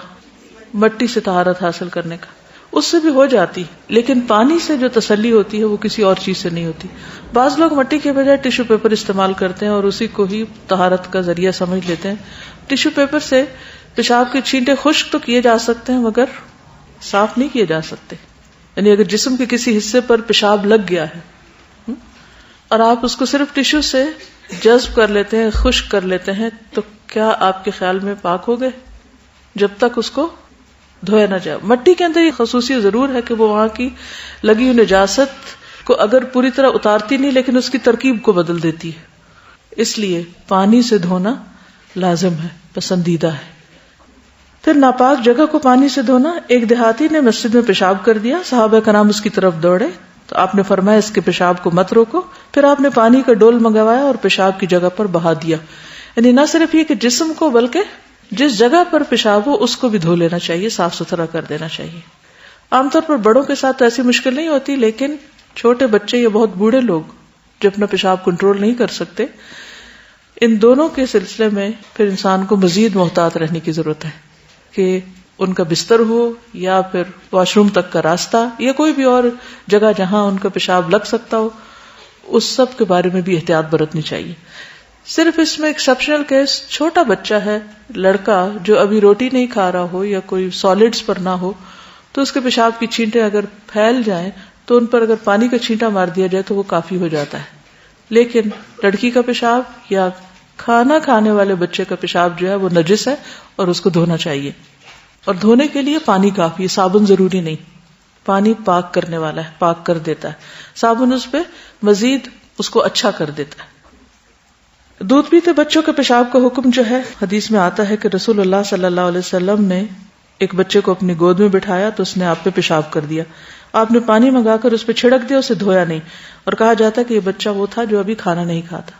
مٹی سے طہارت حاصل کرنے کا. اس سے بھی ہو جاتی، لیکن پانی سے جو تسلی ہوتی ہے وہ کسی اور چیز سے نہیں ہوتی. بعض لوگ مٹی کے بجائے ٹیشو پیپر استعمال کرتے ہیں اور اسی کو ہی طہارت کا ذریعہ سمجھ لیتے ہیں. ٹیشو پیپر سے پیشاب کے چھینٹے خشک تو کیے جا سکتے ہیں مگر صاف نہیں کیے جا سکتے. یعنی اگر جسم کے کسی حصے پر پیشاب لگ گیا ہے اور آپ اس کو صرف ٹیشو سے جذب کر لیتے ہیں، خشک کر لیتے ہیں، تو کیا آپ کے خیال میں پاک ہو گئے جب تک اس کو دھویا نہ جائے؟ مٹی کے اندر یہ خصوصیت ضرور ہے کہ وہ وہاں کی لگی ہوئی نجاست کو اگر پوری طرح اتارتی نہیں لیکن اس کی ترکیب کو بدل دیتی ہے. اس لیے پانی سے دھونا لازم ہے، پسندیدہ ہے. پھر ناپاک جگہ کو پانی سے دھونا. ایک دیہاتی نے مسجد میں پیشاب کر دیا، صحابہ کرام اس کی طرف دوڑے تو آپ نے فرمایا اس کے پیشاب کو مت روکو. پھر آپ نے پانی کا ڈول منگوایا اور پیشاب کی جگہ پر بہا دیا. یعنی نہ صرف یہ کہ جسم کو بلکہ جس جگہ پر پیشاب ہو اس کو بھی دھو لینا چاہیے، صاف ستھرا کر دینا چاہیے. عام طور پر بڑوں کے ساتھ ایسی مشکل نہیں ہوتی، لیکن چھوٹے بچے یا بہت بوڑھے لوگ جو اپنا پیشاب کنٹرول نہیں کر سکتے، ان دونوں کے سلسلے میں پھر انسان کو مزید محتاط رہنے کی ضرورت ہے کہ ان کا بستر ہو یا پھر واش روم تک کا راستہ یا کوئی بھی اور جگہ جہاں ان کا پیشاب لگ سکتا ہو، اس سب کے بارے میں بھی احتیاط برتنی چاہیے. صرف اس میں ایکسپشنل کیس چھوٹا بچہ ہے، لڑکا جو ابھی روٹی نہیں کھا رہا ہو یا کوئی سالڈز پر نہ ہو، تو اس کے پیشاب کی چھینٹیں اگر پھیل جائیں تو ان پر اگر پانی کا چھینٹا مار دیا جائے تو وہ کافی ہو جاتا ہے. لیکن لڑکی کا پیشاب یا کھانا کھانے والے بچے کا پیشاب جو ہے وہ نجس ہے اور اس کو دھونا چاہیے. اور دھونے کے لیے پانی کافی ہے، صابن ضروری نہیں. پانی پاک کرنے والا ہے، پاک کر دیتا ہے. صابن اس پہ مزید اس کو اچھا کر دیتا ہے. دودھ پیتے بچوں کے پیشاب کا حکم جو ہے حدیث میں آتا ہے کہ رسول اللہ صلی اللہ علیہ وسلم نے ایک بچے کو اپنی گود میں بٹھایا تو اس نے آپ پہ پیشاب کر دیا. آپ نے پانی منگا کر اس پہ چھڑک دیا، اسے دھویا نہیں. اور کہا جاتا ہے کہ یہ بچہ وہ تھا جو ابھی کھانا نہیں کھاتا.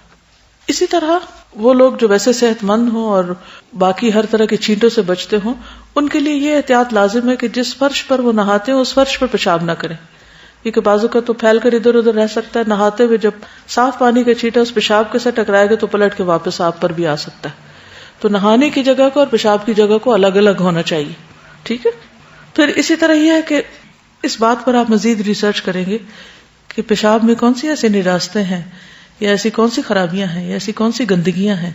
اسی طرح وہ لوگ جو ویسے صحت مند ہوں اور باقی ہر طرح کے چھینٹوں سے بچتے ہوں، ان کے لیے یہ احتیاط لازم ہے کہ جس فرش پر وہ نہاتے ہیں اس فرش پر پیشاب نہ کریں، کیونکہ بازو کا تو پھیل کر ادھر ادھر رہ سکتا ہے. نہاتے ہوئے جب صاف پانی کا چھینٹا اس پیشاب کے ساتھ ٹکرائے گا تو پلٹ کے واپس آپ پر بھی آ سکتا ہے. تو نہانے کی جگہ کو اور پیشاب کی جگہ کو الگ الگ ہونا چاہیے. ٹھیک ہے. پھر اسی طرح یہ ہے کہ اس بات پر آپ مزید ریسرچ کریں گے کہ پیشاب میں کون سی ایسی نجاستیں ہیں یا ایسی کون سی خرابیاں ہیں یا ایسی کون سی گندگیاں ہیں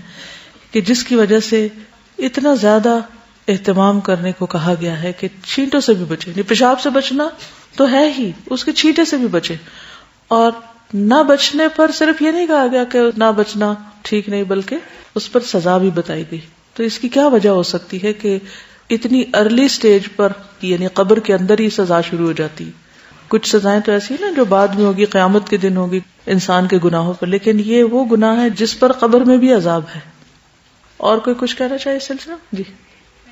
کہ جس کی وجہ سے اتنا زیادہ اہتمام کرنے کو کہا گیا ہے کہ چھینٹوں سے بھی بچے. پیشاب سے بچنا تو ہے ہی، اس کے چھینٹے سے بھی بچے. اور نہ بچنے پر صرف یہ نہیں کہا گیا کہ نہ بچنا ٹھیک نہیں، بلکہ اس پر سزا بھی بتائی گئی. تو اس کی کیا وجہ ہو سکتی ہے کہ اتنی ارلی سٹیج پر یعنی قبر کے اندر ہی سزا شروع ہو جاتی ہے. کچھ سزائیں تو ایسی نا جو بعد میں ہوگی، قیامت کے دن ہوگی انسان کے گناہوں پر، لیکن یہ وہ گناہ ہے جس پر قبر میں بھی عذاب ہے. اور کوئی کچھ کہنا چاہیے اس سلسلہ؟ جی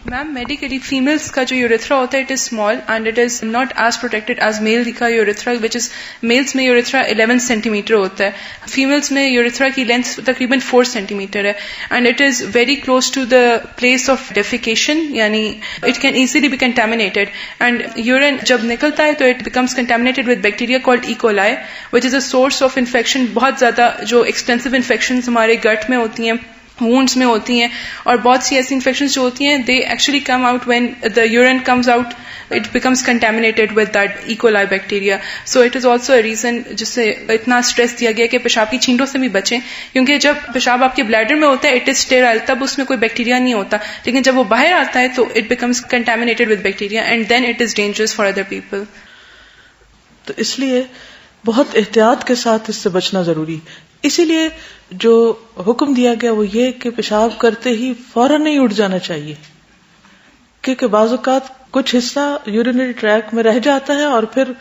میم، میڈیکلی فیمیلز کا جو یوریتھرا ہوتا ہے it is small and it is not as protected as میل کا یوریتھرا، وچ از میلز میں یوریتھرا 11 سینٹی میٹر ہوتا ہے، فیمیلز میں یوریتھرا کی لینتھ تقریباً 4 سینٹی میٹر ہے. And it is very close to the place of defecation, یعنی it can easily be contaminated. And urine جب نکلتا ہے تو it becomes contaminated with bacteria called E coli which is a source of infection. بہت زیادہ جو ایکسٹینسو انفیکشنز ہمارے گٹ میں ہوتی ہیں، وونڈز میں ہوتی ہیں، اور بہت سی ایسی انفیکشنز جو ہوتی ہیں they actually come out when the urine comes out it becomes contaminated with that E coli bacteria. So it is also a reason جس سے اتنا اسٹریس دیا گیا کہ پیشاب کی چھینٹوں سے بھی بچیں، کیونکہ جب پیشاب آپ کے بلیڈر میں ہوتا ہے اٹ از اسٹیرائل، تب اس میں کوئی بیکٹیریا نہیں ہوتا، لیکن جب وہ باہر آتا ہے تو it becomes contaminated with bacteria and then it is dangerous for other people. تو اس لیے بہت احتیاط کے ساتھ اس سے بچنا ضروری. اسی لیے جو حکم دیا گیا وہ یہ کہ پیشاب کرتے ہی فوراً نہیں اٹھ جانا چاہیے، کیونکہ بعض اوقات کچھ حصہ یورینری ٹریک میں رہ جاتا ہے اور پھر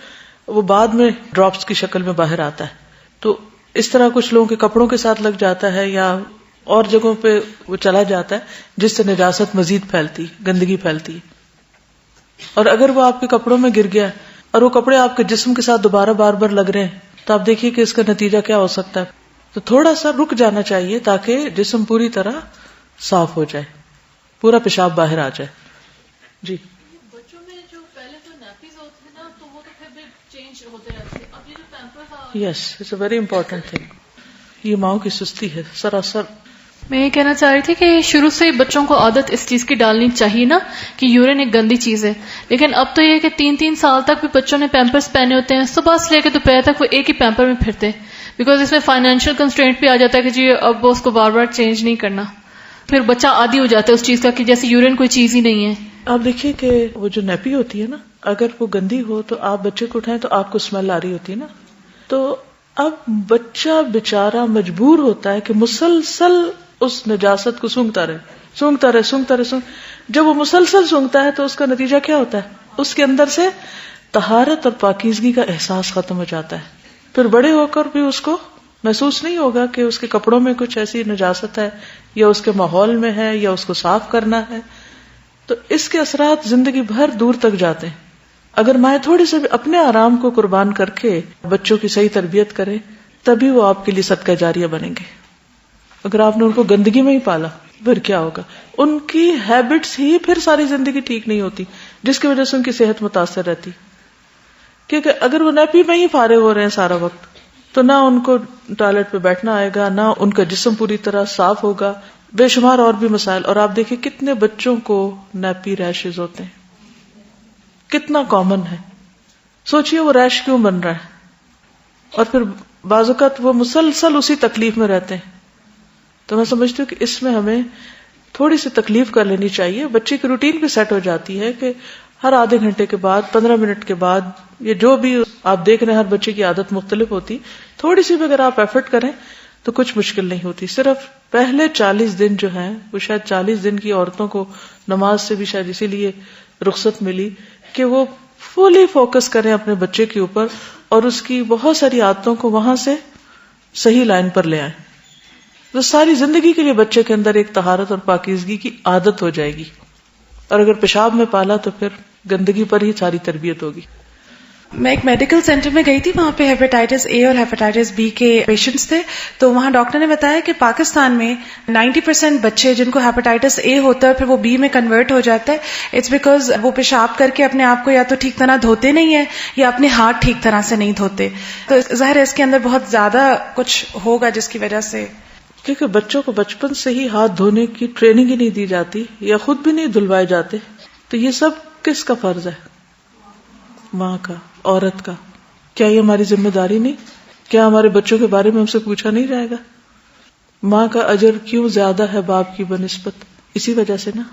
وہ بعد میں ڈراپس کی شکل میں باہر آتا ہے. تو اس طرح کچھ لوگوں کے کپڑوں کے ساتھ لگ جاتا ہے یا اور جگہوں پہ وہ چلا جاتا ہے، جس سے نجاست مزید پھیلتی، گندگی پھیلتی. اور اگر وہ آپ کے کپڑوں میں گر گیا اور وہ کپڑے آپ کے جسم کے ساتھ دوبارہ بار بار لگ رہے ہیں تو آپ دیکھیے کہ اس کا نتیجہ کیا ہو سکتا ہے. تو تھوڑا سا رک جانا چاہیے تاکہ جسم پوری طرح صاف ہو جائے, پورا پیشاب باہر آ جائے. جی بچوں میں جو پہلے تو نیپیز ہوتے ہیں نا تو وہ تو پھر بھی چینج ہوتے رہتے ہیں. اب یہ جو Pampers yes it's a very important thing. یہ ماؤں کی سستی ہے سراسر. میں یہ کہنا چاہ رہی تھی کہ شروع سے بچوں کو عادت اس چیز کی ڈالنی چاہیے نا کہ یورین ایک گندی چیز ہے, لیکن اب تو یہ کہ 3 سال تک بھی بچوں نے پیمپرز پہنے ہوتے ہیں, صبح سے لے کے دوپہر تک وہ ایک ہی پیمپر میں پھرتے ہیں, بیکاز اس میں فائنینشیل کنسٹرینٹ بھی آ جاتا ہے کہ جی اب وہ اس کو بار بار چینج نہیں کرنا. پھر بچہ عادی ہو جاتا ہے اس چیز کا کہ جیسے یورین کوئی چیز ہی نہیں ہے. آپ دیکھیے کہ وہ جو نیپی ہوتی ہے نا, اگر وہ گندی ہو تو آپ بچے کو اٹھائیں تو آپ کو اسمیل آ رہی ہوتی ہے نا, تو اب بچہ بےچارا مجبور ہوتا ہے کہ مسلسل اس نجاست کو سونگتا رہے. جب وہ مسلسل سونگتا ہے تو اس کا نتیجہ کیا ہوتا ہے, اس کے اندر سے طہارت اور پاکیزگی کا احساس ختم ہو جاتا ہے. پھر بڑے ہو کر بھی اس کو محسوس نہیں ہوگا کہ اس کے کپڑوں میں کچھ ایسی نجاست ہے یا اس کے ماحول میں ہے یا اس کو صاف کرنا ہے. تو اس کے اثرات زندگی بھر دور تک جاتے ہیں. اگر مائیں تھوڑی سے بھی اپنے آرام کو قربان کر کے بچوں کی صحیح تربیت کرے تبھی وہ آپ کے لیے صدقہ جاریہ بنیں گے. اگر آپ نے ان کو گندگی میں ہی پالا پھر کیا ہوگا, ان کی ہیبٹس ہی پھر ساری زندگی ٹھیک نہیں ہوتی, جس کی وجہ سے ان کی صحت متاثر رہتی. کیونکہ اگر وہ نیپی میں ہی فارغ ہو رہے ہیں سارا وقت تو نہ ان کو ٹوائلٹ پہ بیٹھنا آئے گا, نہ ان کا جسم پوری طرح صاف ہوگا, بے شمار اور بھی مسائل. اور آپ دیکھیں کتنے بچوں کو نیپی ریشز ہوتے ہیں, کتنا کامن ہے. سوچئے وہ ریش کیوں بن رہا ہے, اور پھر بعض اوقات وہ مسلسل اسی تکلیف میں رہتے ہیں. تو میں سمجھتی ہوں کہ اس میں ہمیں تھوڑی سی تکلیف کر لینی چاہیے. بچے کی روٹین بھی سیٹ ہو جاتی ہے کہ ہر آدھے گھنٹے کے بعد 15 منٹ کے بعد یہ جو بھی آپ دیکھ رہے ہیں, ہر بچے کی عادت مختلف ہوتی. تھوڑی سی بھی اگر آپ ایفرٹ کریں تو کچھ مشکل نہیں ہوتی. صرف پہلے 40 دن جو ہیں وہ شاید 40 دن کی عورتوں کو نماز سے بھی شاید اسی لیے رخصت ملی کہ وہ فلی فوکس کریں اپنے بچے کے اوپر اور اس کی بہت ساری عادتوں کو وہاں سے صحیح لائن پر لے آئیں. تو ساری زندگی کے لیے بچے کے اندر ایک طہارت اور پاکیزگی کی عادت ہو جائے گی. اور اگر پیشاب میں پالا تو پھر گندگی پر ہی ساری تربیت ہوگی. میں ایک میڈیکل سینٹر میں گئی تھی, وہاں پہ ہیپیٹائٹس اے اور ہیپیٹائٹس بی کے پیشنٹس تھے. تو وہاں ڈاکٹر نے بتایا کہ پاکستان میں 90% بچے جن کو ہیپیٹائٹس اے ہوتا ہے پھر وہ بی میں کنورٹ ہو جاتا ہے, اٹس بیکاز وہ پیشاب کر کے اپنے آپ کو یا تو ٹھیک طرح دھوتے نہیں ہیں یا اپنے ہاتھ ٹھیک طرح سے نہیں دھوتے. تو ظاہر ہے اس کے اندر بہت زیادہ کچھ ہوگا جس کی وجہ سے, کیونکہ بچوں کو بچپن سے ہی ہاتھ دھونے کی ٹریننگ ہی نہیں دی جاتی یا خود بھی نہیں دھلوائے جاتے. تو یہ سب کس کا فرض ہے؟ ماں کا, عورت کا. کیا یہ ہماری ذمہ داری نہیں؟ کیا ہمارے بچوں کے بارے میں ہم سے پوچھا نہیں جائے گا؟ ماں کا اجر کیوں زیادہ ہے باپ کی بنسبت؟ اسی وجہ سے نا.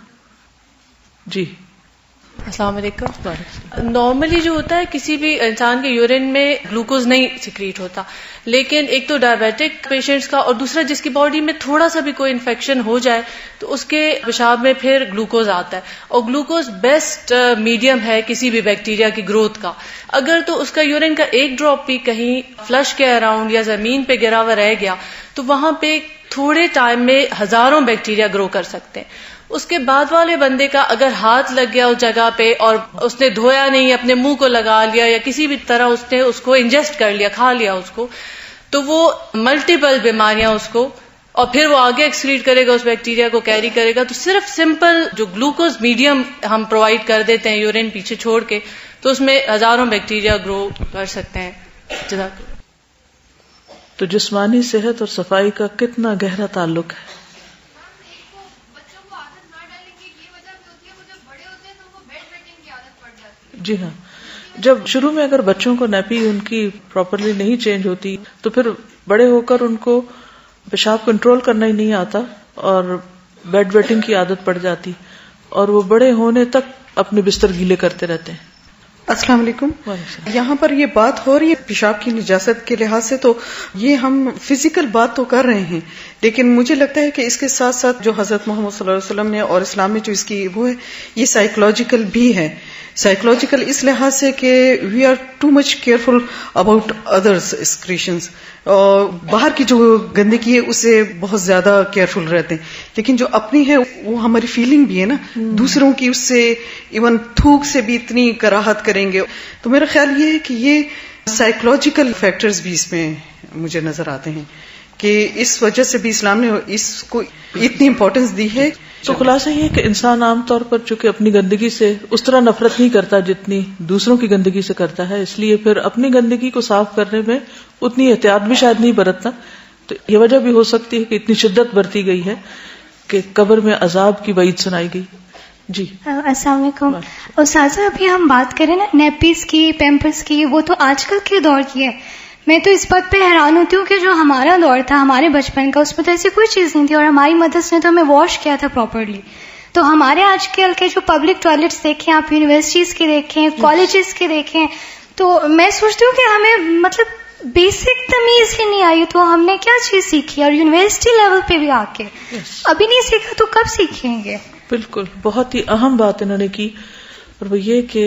جی السلام علیکم. نارملی جو ہوتا ہے کسی بھی انسان کے یورین میں گلوکوز نہیں سیکریٹ ہوتا, لیکن ایک تو ڈائبیٹک پیشنٹس کا اور دوسرا جس کی باڈی میں تھوڑا سا بھی کوئی انفیکشن ہو جائے تو اس کے پیشاب میں پھر گلوکوز آتا ہے. اور گلوکوز بیسٹ میڈیم ہے کسی بھی بیکٹیریا کی گروتھ کا. اگر تو اس کا یورین کا ایک ڈراپ بھی کہیں فلش کے اراؤنڈ یا زمین پہ گرا ہوا رہ گیا تو وہاں پہ تھوڑے ٹائم میں ہزاروں بیکٹیریا گرو کر سکتے ہیں. اس کے بعد والے بندے کا اگر ہاتھ لگ گیا اس جگہ پہ اور اس نے دھویا نہیں, اپنے منہ کو لگا لیا یا کسی بھی طرح اس نے اس کو انجسٹ کر لیا, کھا لیا اس کو, تو وہ ملٹیپل بیماریاں اس کو, اور پھر وہ آگے ایکسکریٹ کرے گا, اس بیکٹیریا کو کیری کرے گا. تو صرف سمپل جو گلوکوز میڈیم ہم پرووائڈ کر دیتے ہیں یورین پیچھے چھوڑ کے, تو اس میں ہزاروں بیکٹیریا گرو کر سکتے ہیں. جزاک اللہ. تو جسمانی صحت اور صفائی کا کتنا گہرا تعلق ہے. جی ہاں, جب شروع میں اگر بچوں کو نیپی ان کی پراپرلی نہیں چینج ہوتی تو پھر بڑے ہو کر ان کو پیشاب کنٹرول کرنا ہی نہیں آتا اور بیڈ ویٹنگ کی عادت پڑ جاتی اور وہ بڑے ہونے تک اپنے بستر گیلے کرتے رہتے ہیں. السلام علیکم. یہاں پر یہ بات ہو رہی ہے پیشاب کی نجاست کے لحاظ سے, تو یہ ہم فزیکل بات تو کر رہے ہیں لیکن مجھے لگتا ہے کہ اس کے ساتھ ساتھ جو حضرت محمد صلی اللہ علیہ وسلم نے اور اسلام میں جو اس کی وہ ہے، یہ سائیکولوجیکل بھی ہے. سائیکولوجیکل اس لحاظ سے کہ we are too much careful about others excretions, اور باہر کی جو گندگی ہے اسے بہت زیادہ کیئرفل رہتے ہیں، لیکن جو اپنی ہے وہ ہماری فیلنگ بھی ہے نا، دوسروں کی اس سے ایون تھوک سے بھی اتنی کراہت کریں گے. تو میرا خیال یہ ہے کہ یہ سائیکولوجیکل فیکٹرز بھی اس میں مجھے نظر آتے ہیں کہ اس وجہ سے بھی اسلام نے اس کو اتنی امپورٹنس دی ہے. تو خلاصہ یہ کہ انسان عام طور پر چونکہ اپنی گندگی سے اس طرح نفرت نہیں کرتا جتنی دوسروں کی گندگی سے کرتا ہے، اس لیے پھر اپنی گندگی کو صاف کرنے میں اتنی احتیاط بھی شاید نہیں برتتا. تو یہ وجہ بھی ہو سکتی ہے کہ اتنی شدت برتی گئی ہے کہ قبر میں عذاب کی وعید سنائی گئی. جی السلام علیکم. استاذہ ابھی ہم بات کریں نا نیپیز کی، پیمپرس کی، وہ تو آج کل کے دور کی ہے. میں تو اس بات پہ حیران ہوتی ہوں کہ جو ہمارا دور تھا ہمارے بچپن کا، اس میں تو ایسی کوئی چیز نہیں تھی، اور ہماری مدرس نے تو ہمیں واش کیا تھا پراپرلی. تو ہمارے آج کل کے جو پبلک ٹوائلٹس دیکھیں آپ، یونیورسٹیز کے دیکھیں، کالجز کے دیکھیں، تو میں سوچتی ہوں کہ ہمیں مطلب بیسک تمیز ہی نہیں آئی، تو ہم نے کیا چیز سیکھی؟ اور یونیورسٹی لیول پہ بھی آ کے ابھی نہیں سیکھا تو کب سیکھیں گے؟ بالکل، بہت ہی اہم بات انہوں نے کی، اور وہ یہ کہ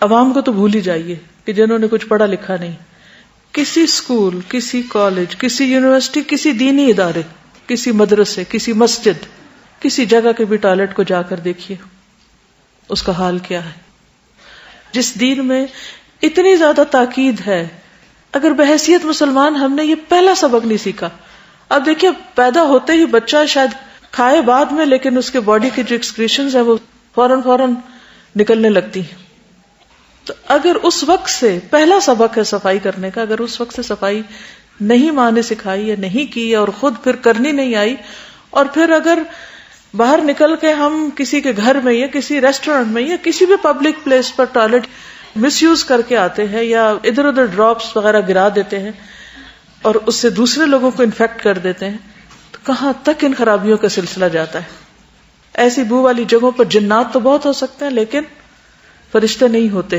عوام کو تو بھول ہی جائیے کہ جنہوں نے کچھ پڑھا لکھا نہیں. کسی اسکول، کسی کالج، کسی یونیورسٹی، کسی دینی ادارے، کسی مدرسے، کسی مسجد، کسی جگہ کے بھی ٹوائلٹ کو جا کر دیکھیے اس کا حال کیا ہے. جس دین میں اتنی زیادہ تاکید ہے، اگر بحیثیت مسلمان ہم نے یہ پہلا سبق نہیں سیکھا. اب دیکھیے پیدا ہوتے ہی بچہ شاید کھائے بعد میں، لیکن اس کے باڈی کی جو ایکسکریشنز ہیں وہ فوراً نکلنے لگتی ہیں. تو اگر اس وقت سے پہلا سبق ہے صفائی کرنے کا، اگر اس وقت سے صفائی نہیں ماں نے سکھائی یا نہیں کی اور خود پھر کرنی نہیں آئی، اور پھر اگر باہر نکل کے ہم کسی کے گھر میں یا کسی ریسٹورینٹ میں یا کسی بھی پبلک پلیس پر ٹوائلٹ مس یوز کر کے آتے ہیں یا ادھر ادھر ڈراپس وغیرہ گرا دیتے ہیں اور اس سے دوسرے لوگوں کو انفیکٹ کر دیتے ہیں، تو کہاں تک ان خرابیوں کا سلسلہ جاتا ہے. ایسی بو والی جگہوں پر جنات تو بہت ہو سکتے ہیں لیکن فرشتے نہیں ہوتے.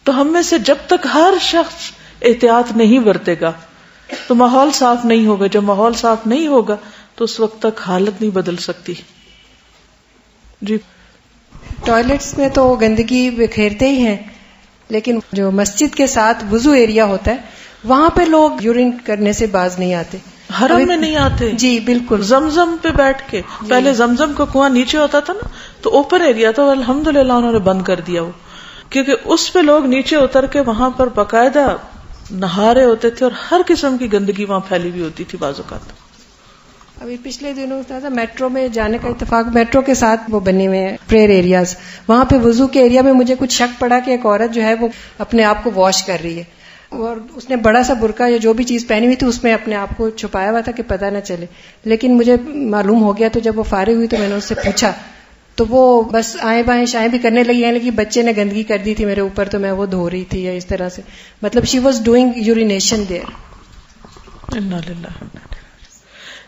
تو ہم میں سے جب تک ہر شخص احتیاط نہیں برتے گا تو ماحول صاف نہیں ہوگا. جب ماحول صاف نہیں ہوگا تو اس وقت تک حالت نہیں بدل سکتی. جی ٹوائلٹس میں تو گندگی بکھیرتے ہی ہیں، لیکن جو مسجد کے ساتھ وضو ایریا ہوتا ہے وہاں پہ لوگ یورین کرنے سے باز نہیں آتے. حرم میں نہیں آتے. جی بالکل. زمزم پہ بیٹھ کے پہلے زمزم کا کنواں نیچے ہوتا تھا نا، تو اوپن ایریا تھا، الحمدللہ انہوں نے بند کر دیا وہ، کیونکہ اس پہ لوگ نیچے اتر کے وہاں پر باقاعدہ نہا رہے ہوتے تھے اور ہر قسم کی گندگی وہاں پھیلی ہوئی ہوتی تھی بعض اوقات. ابھی پچھلے دنوں تھا میٹرو میں جانے کا اتفاق، میٹرو کے ساتھ وہ بنے ہوئے ہیں پریئر ایریاز، وہاں پہ وضو کے ایریا میں مجھے کچھ شک پڑا کہ ایک عورت جو ہے وہ اپنے آپ کو واش کر رہی ہے، اور اس نے بڑا سا برقع یا جو بھی چیز پہنی ہوئی تھی اس میں اپنے آپ کو چھپایا ہوا تھا کہ پتہ نہ چلے. لیکن مجھے معلوم ہو گیا، تو جب وہ فارغ ہوئی تو میں نے اس سے پوچھا، تو وہ بس آئیں بائیں شائیں بھی کرنے لگی، یعنی کہ بچے نے گندگی کر دی تھی میرے اوپر تو میں وہ دھو رہی تھی، یا اس طرح سے، مطلب she was doing urination there. انا للہ.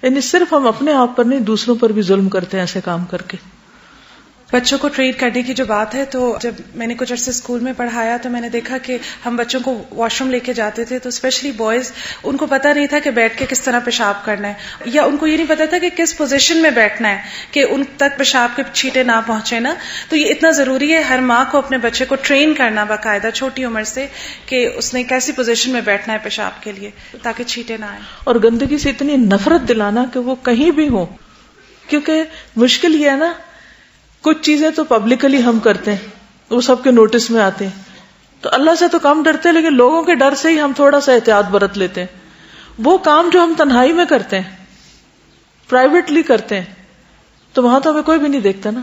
یعنی صرف ہم اپنے آپ پر نہیں، دوسروں پر بھی ظلم کرتے ہیں ایسے کام کر کے. بچوں کو ٹرین کرنے کی جو بات ہے، تو جب میں نے کچھ عرصے اسکول میں پڑھایا تو میں نے دیکھا کہ ہم بچوں کو واش روم لے کے جاتے تھے، تو اسپیشلی بوائز، ان کو پتا نہیں تھا کہ بیٹھ کے کس طرح پیشاب کرنا ہے، یا ان کو یہ نہیں پتا تھا کہ کس پوزیشن میں بیٹھنا ہے کہ ان تک پیشاب کے چھینٹے نہ پہنچے نا. تو یہ اتنا ضروری ہے ہر ماں کو اپنے بچے کو ٹرین کرنا باقاعدہ چھوٹی عمر سے کہ اس نے کیسی پوزیشن میں بیٹھنا ہے پیشاب کے لیے تاکہ چھینٹے نہ آئیں. اور گندگی سے اتنی نفرت دلانا کہ وہ کہیں بھی ہو، کیونکہ مشکل یہ ہے نا، کچھ چیزیں تو پبلکلی ہم کرتے ہیں، وہ سب کے نوٹس میں آتے ہیں، تو اللہ سے تو کم ڈرتے ہیں، لیکن لوگوں کے ڈر سے ہی ہم تھوڑا سا احتیاط برت لیتے ہیں. وہ کام جو ہم تنہائی میں کرتے ہیں، پرائیویٹلی کرتے ہیں، تو وہاں تو ہمیں کوئی بھی نہیں دیکھتا نا،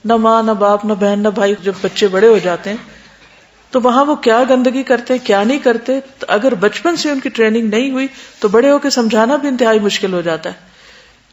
نہ ماں نہ باپ نہ بہن نہ بھائی. جب بچے بڑے ہو جاتے ہیں تو وہاں وہ کیا گندگی کرتے ہیں کیا نہیں کرتے، تو اگر بچپن سے ان کی ٹریننگ نہیں ہوئی تو بڑے ہو کے سمجھانا بھی انتہائی مشکل ہو جاتا ہے.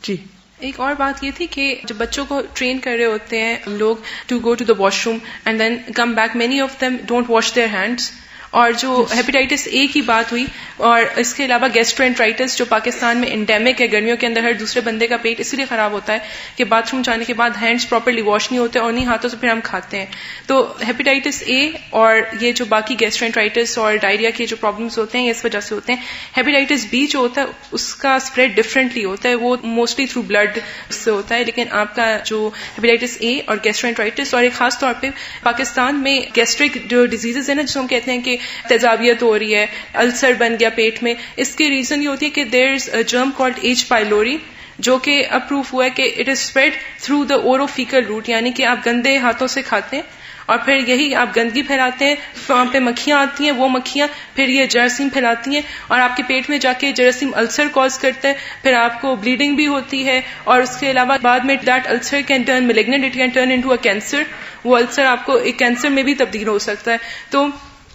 جی ایک اور بات یہ تھی کہ جب بچوں کو ٹرین کر رہے ہوتے ہیں لوگ to go to the washroom and then come back, many of them don't wash their hands, اور جو ہیپیٹائٹس اے کی بات ہوئی، اور اس کے علاوہ گیسٹرینٹرائٹس جو پاکستان میں انڈیمک ہے، گرمیوں کے اندر ہر دوسرے بندے کا پیٹ اس لیے خراب ہوتا ہے کہ باتھ روم جانے کے بعد ہینڈز پراپرلی واش نہیں ہوتے اور انہیں ہاتھوں سے پھر ہم کھاتے ہیں. تو ہیپیٹائٹس اے اور یہ جو باقی گیسٹرینٹرائٹس اور ڈائریا کے جو پرابلمس ہوتے ہیں یہ اس وجہ سے ہوتے ہیں. ہیپیٹائٹس بی جو ہوتا ہے اس کا اسپریڈ ڈفرینٹلی ہوتا ہے، وہ موسٹلی تھرو بلڈ سے ہوتا ہے، لیکن آپ کا جو ہیپیٹائٹس اے اور گیسٹرینٹرائٹس، اور ایک خاص طور پہ پاکستان میں گیسٹرک جو ڈیزیزز ہیں نا، جس ہم کہتے ہیں کہ تیزابیت ہو رہی ہے، السر بن گیا پیٹ میں، اس کی ریزن یہ ہوتی ہے کہ دیر از اے جرم کالڈ ایچ پائلوری، جو کہ اپروو ہوا ہے کہ it is spread through the oro faecal route, یعنی کہ آپ گندے ہاتھوں سے کھاتے ہیں اور پھر یہی آپ گندگی پھیلاتے ہیں، وہاں پہ مکھیاں آتی ہیں، وہ مکھیاں پھر یہ جراثیم پھیلاتی ہیں اور آپ کے پیٹ میں جا کے جراثیم السر کاز کرتے ہیں، پھر آپ کو بلیڈنگ بھی ہوتی ہے، اور اس کے علاوہ بعد میں that ulcer can turn malignant, it can turn into a cancer, وہ السر آپ کو ایک کینسر میں بھی تبدیل ہو سکتا ہے. تو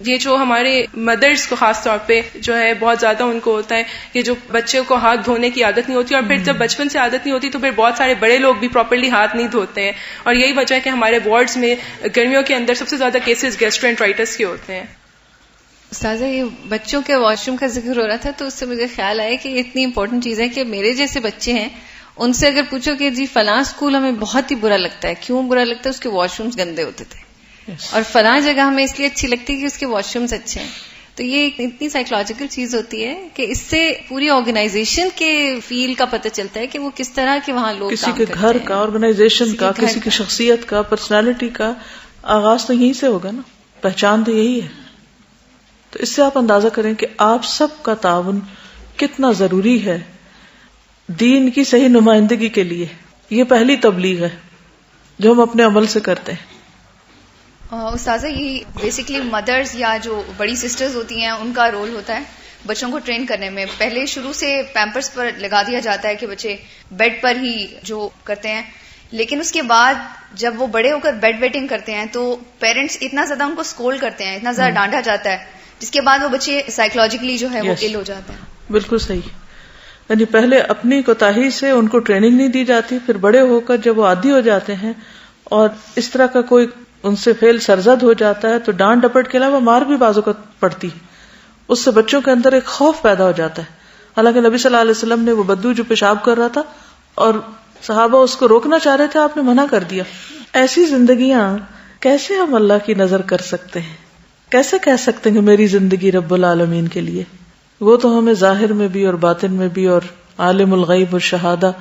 یہ جو ہمارے مدرس کو خاص طور پہ جو ہے بہت زیادہ ان کو ہوتا ہے کہ جو بچے کو ہاتھ دھونے کی عادت نہیں ہوتی، اور پھر جب بچپن سے عادت نہیں ہوتی تو پھر بہت سارے بڑے لوگ بھی پراپرلی ہاتھ نہیں دھوتے ہیں، اور یہی وجہ ہے کہ ہمارے وارڈز میں گرمیوں کے اندر سب سے زیادہ کیسز گیسٹرینٹرائٹس کے ہوتے ہیں. استاذہ، یہ بچوں کے واش روم کا ذکر ہو رہا تھا تو اس سے مجھے خیال آیا کہ اتنی امپورٹنٹ چیز ہے کہ میرے جیسے بچے ہیں ان سے اگر پوچھو کہ جی فلاں اسکول ہمیں بہت ہی برا لگتا ہے، کیوں برا لگتا ہے؟ اس کے واش رومز گندے ہوتے تھے، اور فلاں جگہ ہمیں اس لیے اچھی لگتی ہے کہ اس کے واش رومز اچھے ہیں. تو یہ اتنی سائیکولوجیکل چیز ہوتی ہے کہ اس سے پوری آرگنائزیشن کے فیل کا پتہ چلتا ہے کہ وہ کس طرح کے وہاں لوگ کسی کے گھر کا، آرگنائزیشن کا، کسی کی شخصیت کا، پرسنالٹی کا آغاز تو یہیں سے ہوگا نا، پہچان تو یہی ہے. تو اس سے آپ اندازہ کریں کہ آپ سب کا تعاون کتنا ضروری ہے دین کی صحیح نمائندگی کے لیے. یہ پہلی تبلیغ ہے جو ہم اپنے عمل سے کرتے ہیں. استاذہ، یہ بیسیکلی مدرز یا جو بڑی سسٹرز ہوتی ہیں ان کا رول ہوتا ہے بچوں کو ٹرین کرنے میں. پہلے شروع سے پیمپرز پر لگا دیا جاتا ہے کہ بچے بیڈ پر ہی جو کرتے ہیں، لیکن اس کے بعد جب وہ بڑے ہو کر بیڈ ویٹنگ کرتے ہیں تو پیرنٹس اتنا زیادہ ان کو اسکول کرتے ہیں، اتنا زیادہ ڈانٹا جاتا ہے، جس کے بعد وہ بچے سائیکولوجیکلی جو ہے وہ ill ہو جاتے ہیں. بالکل صحیح. یعنی پہلے اپنی کوتاہی سے ان کو ٹریننگ نہیں دی جاتی، پھر بڑے ہو کر جب وہ عادی ہو جاتے ہیں اور اس طرح کا کوئی ان سے فعل سرزد ہو جاتا ہے تو ڈانٹ ڈپٹ کے علاوہ مار بھی بازو کا پڑتی، اس سے بچوں کے اندر ایک خوف پیدا ہو جاتا ہے. حالانکہ نبی صلی اللہ علیہ وسلم نے وہ بدو جو پیشاب کر رہا تھا اور صحابہ اس کو روکنا چاہ رہے تھے، آپ نے منع کر دیا. ایسی زندگیاں کیسے ہم اللہ کی نظر کر سکتے ہیں؟ کیسے کہہ سکتے ہیں کہ میری زندگی رب العالمین کے لیے؟ وہ تو ہمیں ظاہر میں بھی اور باطن میں بھی اور عالم الغیب والشہادہ،